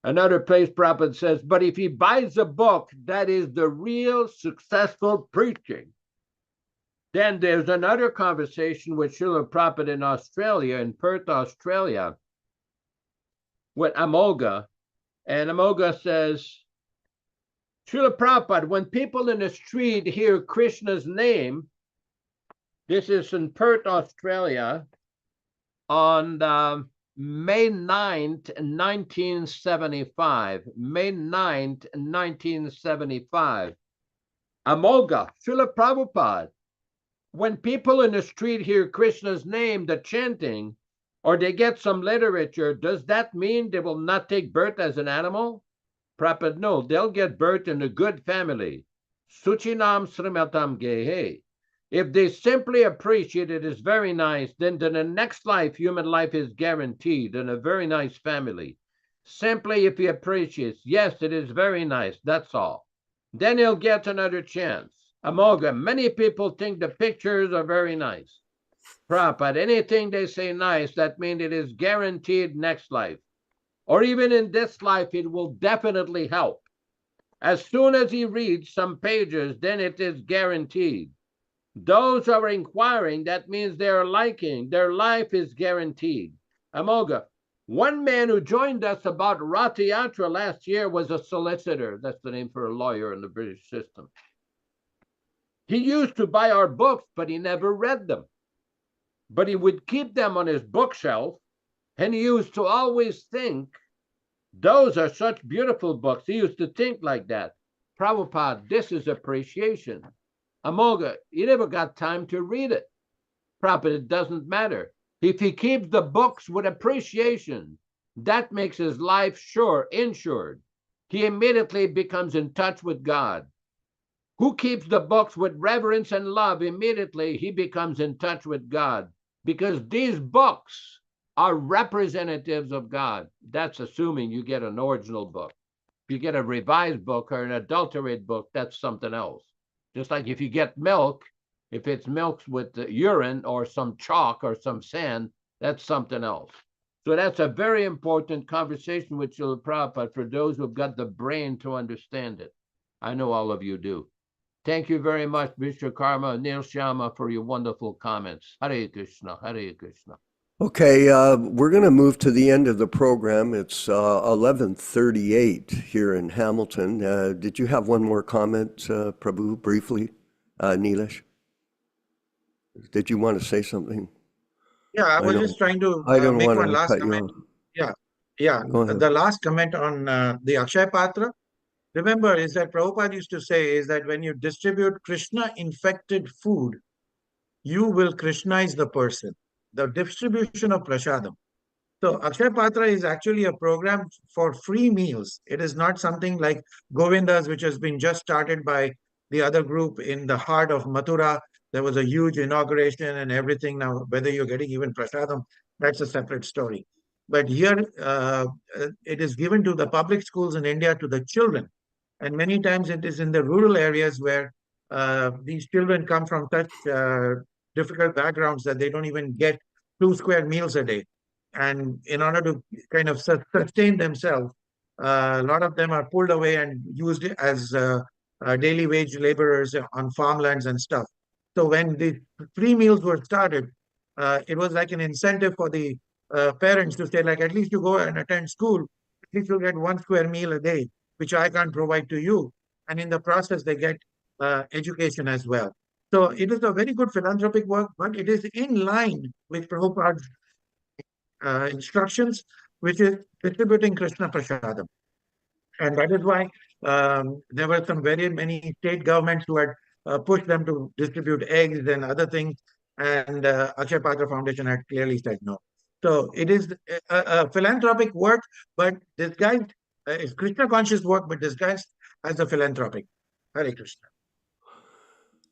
Another place Prabhupada says, but if he buys a book, that is the real successful preaching. Then there's another conversation with Srila Prabhupada in Australia, in Perth, Australia, with Amoga. And Amoga says, Srila Prabhupada, when people in the street hear Krishna's name, this is in Perth, Australia, on May 9th, 1975. May 9th, 1975. Amoga, Srila Prabhupada, when people in the street hear Krishna's name, the chanting, or they get some literature, does that mean they will not take birth as an animal? Prabhupada, no, they'll get birth in a good family. Suchinam Srimatam Gehe. If they simply appreciate it is very nice, then in the next life, human life is guaranteed in a very nice family. Simply if he appreciates, yes, it is very nice, that's all. Then he'll get another chance. Amoga, many people think the pictures are very nice. Prabhupada, anything they say nice, that means it is guaranteed next life. Or even in this life, it will definitely help. As soon as he reads some pages, then it is guaranteed. Those who are inquiring, that means they are liking, their life is guaranteed. Amoga, one man who joined us about Ratha Yatra last year was a solicitor. That's the name for a lawyer in the British system. He used to buy our books, but he never read them. But he would keep them on his bookshelf, and he used to always think, those are such beautiful books. He used to think like that. Prabhupada, this is appreciation. Amoga, he never got time to read it. Prabhupada, it doesn't matter. If he keeps the books with appreciation, that makes his life insured. He immediately becomes in touch with God. Who keeps the books with reverence and love, immediately he becomes in touch with God, because these books are representatives of God. That's assuming you get an original book. If you get a revised book or an adulterated book, that's something else. Just like if you get milk, if it's milk with urine or some chalk or some sand, that's something else. So that's a very important conversation with Srila Prabhupada for those who've got the brain to understand it. I know all of you do. Thank you very much, Vishwakarma and Nilshama, for your wonderful comments. Hare Krishna, Hare Krishna. Okay, we're going to move to the end of the program. It's 11:38 here in Hamilton. Did you have one more comment, Prabhu, briefly? Neelesh? Did you want to say something? Yeah, I was just trying to I don't make want one to last cut you comment. off. Yeah. Go ahead. The last comment on the Akshay Patra. Remember, is that Prabhupada used to say is that when you distribute Krishna-infected food, you will Krishnaize the person. The distribution of prasadam. So Akshay Patra is actually a program for free meals. It is not something like Govinda's, which has been just started by the other group in the heart of Mathura. There was a huge inauguration and everything. Now, whether you're getting even prasadam, that's a separate story. But here, it is given to the public schools in India to the children. And many times it is in the rural areas where these children come from such difficult backgrounds that they don't even get 2 square meals a day. And in order to kind of sustain themselves, a lot of them are pulled away and used as daily wage laborers on farmlands and stuff. So when the free meals were started, it was like an incentive for the parents to say, like, at least you go and attend school, at least you'll get 1 square meal a day, which I can't provide to you. And in the process, they get education as well. So it is a very good philanthropic work, but it is in line with Prabhupada's instructions, which is distributing Krishna Prasadam. And that is why there were some very many state governments who had pushed them to distribute eggs and other things. And Akshay Patra Foundation had clearly said no. So it is a philanthropic work, but disguised, it's Krishna conscious work, but disguised as a philanthropic. Hare Krishna.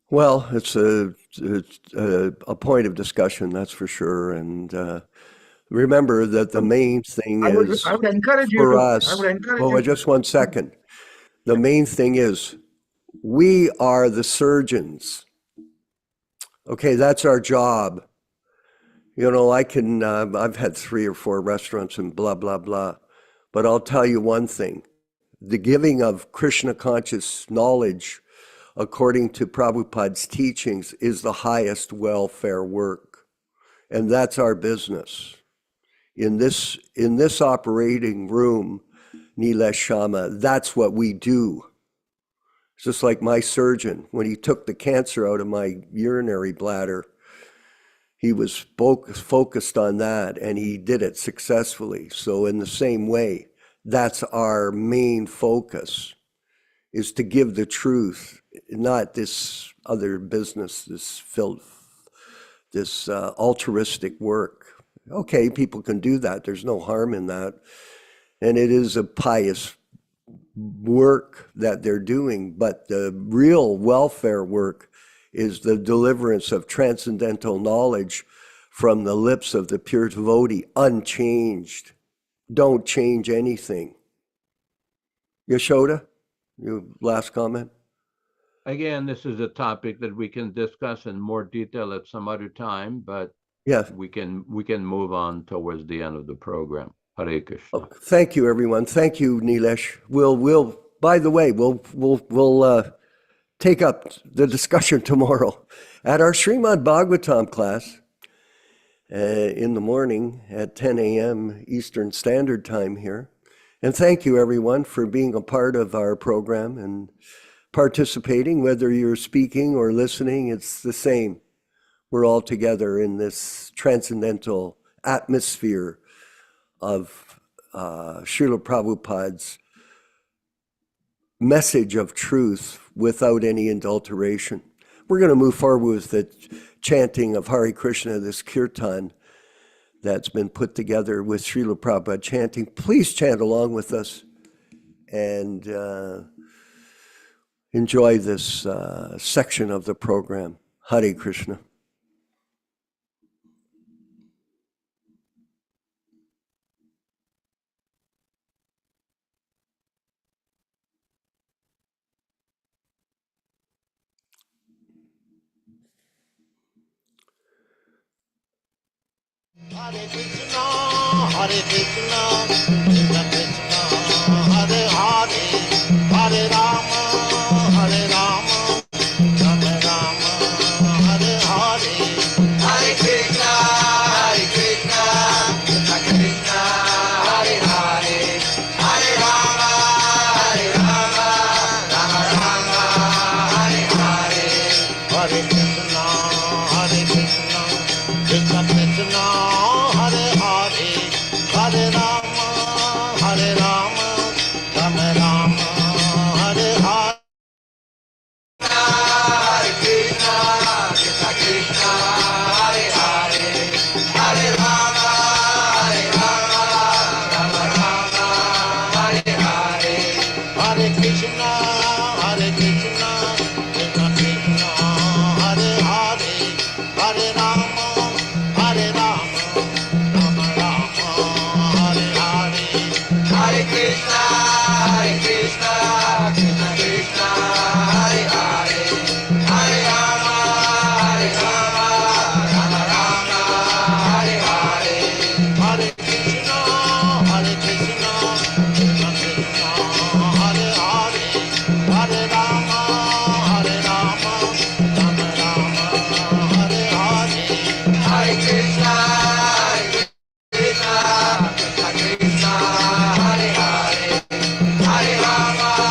Well, it's a point of discussion, that's for sure. And remember that the main thing is I would encourage you for to, us. I would encourage Well, you just 1 second. The main thing is we are the surgeons. Okay, that's our job. You know, I've had 3 or 4 restaurants and blah, blah, blah. But I'll tell you one thing. The giving of Krishna conscious knowledge, according to Prabhupada's teachings, is the highest welfare work. And that's our business. In this operating room, Nilesh Shama, that's what we do. It's just like my surgeon, when he took the cancer out of my urinary bladder, he was focused on that and he did it successfully. So in the same way, that's our main focus, is to give the truth, not this other business, this altruistic work. Okay, people can do that. There's no harm in that. And it is a pious work that they're doing, but the real welfare work is the deliverance of transcendental knowledge from the lips of the pure devotee, unchanged. Don't change anything. Yashoda, your last comment? Again, this is a topic that we can discuss in more detail at some other time, but yes, we can move on towards the end of the program. Hare Krishna. Oh, thank you, everyone. Thank you, Nilesh. We'll. By the way, we'll take up the discussion tomorrow at our Srimad Bhagavatam class in the morning at 10 a.m. Eastern Standard Time here. And thank you, everyone, for being a part of our program and participating, whether you're speaking or listening. It's the same. We're all together in this transcendental atmosphere of Srila Prabhupada's message of truth without any adulteration. We're going to move forward with the chanting of Hare Krishna, this kirtan. that's been put together with Srila Prabhupada chanting. Please chant along with us and enjoy this section of the program. Hare Krishna. Hare Krishna, Hare Krishna, Krishna Krishna, Hare Hare, Hare Rama, Hare Rama, Rama Rama, Hare Hare. Hare Krishna, Hare Krishna, Krishna Krishna, Hare Hare, Hare Rama, Hare Rama, Rama Rama, Hare Hare. Hare Krishna, Hare Krishna, Krishna Krishna, Hare Hare, Hare Rama, Hare Rama, Rama Rama, Hare Hare. Hare Krishna, Krishna Krishna, Hare Hare, Hare Rama, Hare Rama, Rama Rama, Hare Hare. Hare Krishna, Hare Krishna, Krishna Krishna, Hare Hare, Hare Rama, Hare Rama, Rama Rama, Hare Hare. Hare Krishna, Hare Krishna, Krishna Krishna, Hare Hare, Hare Rama, Hare Rama, Rama Rama, Hare Hare. Hare Krishna, Hare Krishna, Krishna Krishna, Hare Hare, Hare Rama, Hare Rama, Rama Rama, Hare Hare. Hare Krishna, Hare Krishna, Krishna Krishna, Hare Hare, Hare Rama,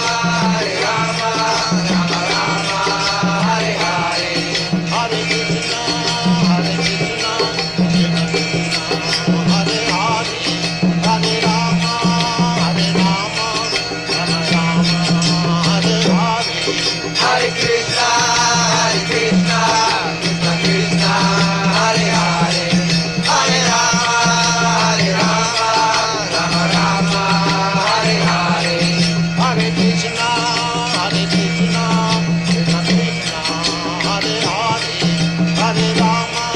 Hare Rama, Rama Rama, Hare Hare. Hare Krishna, Hare Krishna, Krishna Krishna, Hare Hare, Hare Rama, Hare Rama, Rama Rama, Hare Hare. Hare Krishna, Hare Krishna, Krishna Krishna, Hare Hare, Hare Rama, Hare Rama, Rama Rama, Hare Hare. Hare Krishna, Hare Krishna, Krishna Krishna, Hare Hare, Hare Rama,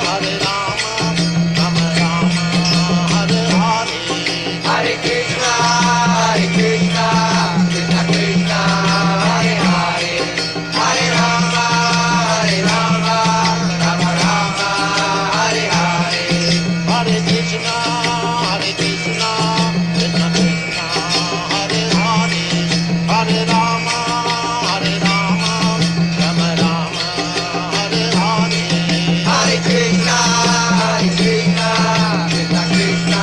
Hare Rama, Rama Rama, Hare Hare. Hare Krishna, Hare Krishna, Krishna Krishna, Hare Hare, Hare Rama, Hare Rama, Rama Rama, Hare Hare. Hare Krishna, Hare Krishna, Krishna Krishna, Hare Hare, Hare Rama, Hare Rama, Rama Rama, Hare Hare. Hare Krishna, Hare Krishna, Krishna Krishna,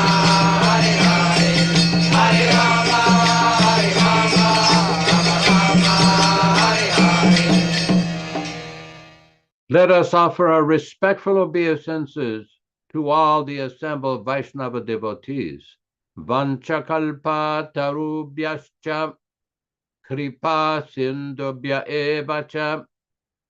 Hare Hare, Hare Rama, Hare Rama, Rama Rama, Hare Hare. Let us offer our respectful obeisances to all the assembled Vaishnava devotees. Vanchakalpa tarubhyascha kripa sindubhya evacha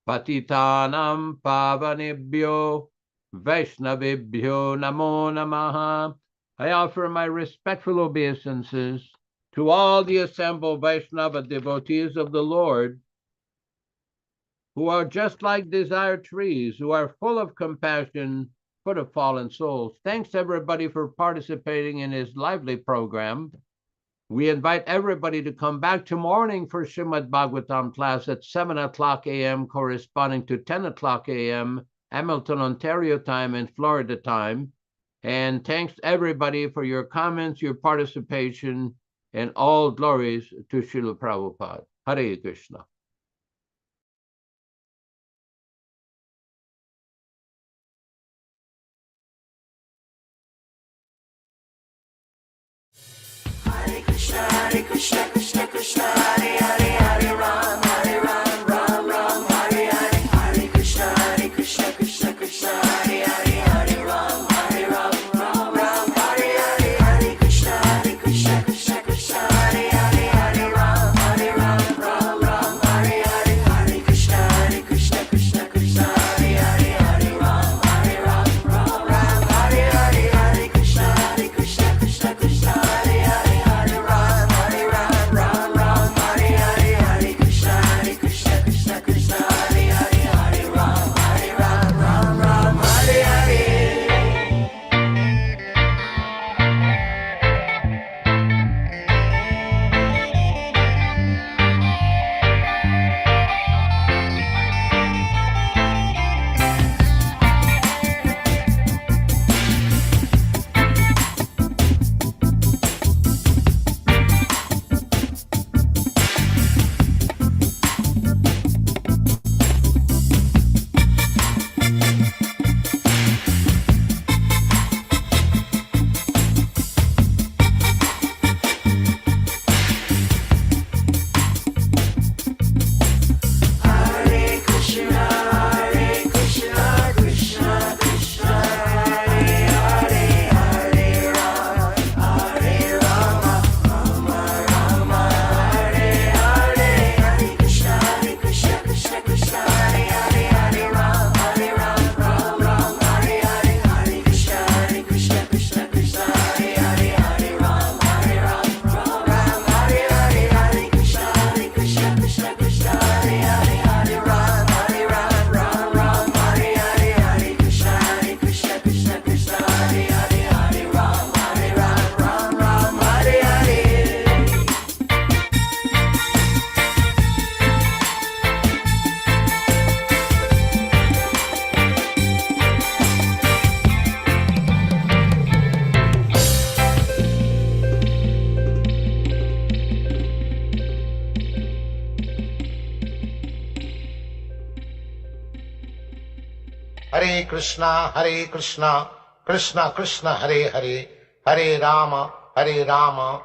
patitanam pavanebhyo Vaishnavibhyo namo namaha. I offer my respectful obeisances to all the assembled Vaishnava devotees of the Lord, who are just like desire trees, who are full of compassion for the fallen souls. Thanks everybody for participating in his lively program. We invite everybody to come back tomorrow morning for Srimad Bhagavatam class at 7 o'clock a.m., corresponding to 10 o'clock a.m., Hamilton, Ontario time and Florida time. And thanks everybody for your comments, your participation, and all glories to Srila Prabhupada. Hare Krishna. Hare Krishna, Krishna Krishna, Hare Hare, Hare Ram, Ram Ram, Hare Hare. Hare Krishna, Krishna Krishna, Hare Hare, Hare Ram, Ram Ram, Hare Hare. Hare Krishna, Krishna Krishna, Hare Hare, Hare Ram, Ram Hare Hare. Hare Krishna, Krishna Krishna, Hare Hare, Hare Ram, Ram Hare Hare. Hare Krishna, Krishna Krishna, Hare Hare, Hare Rama, Rama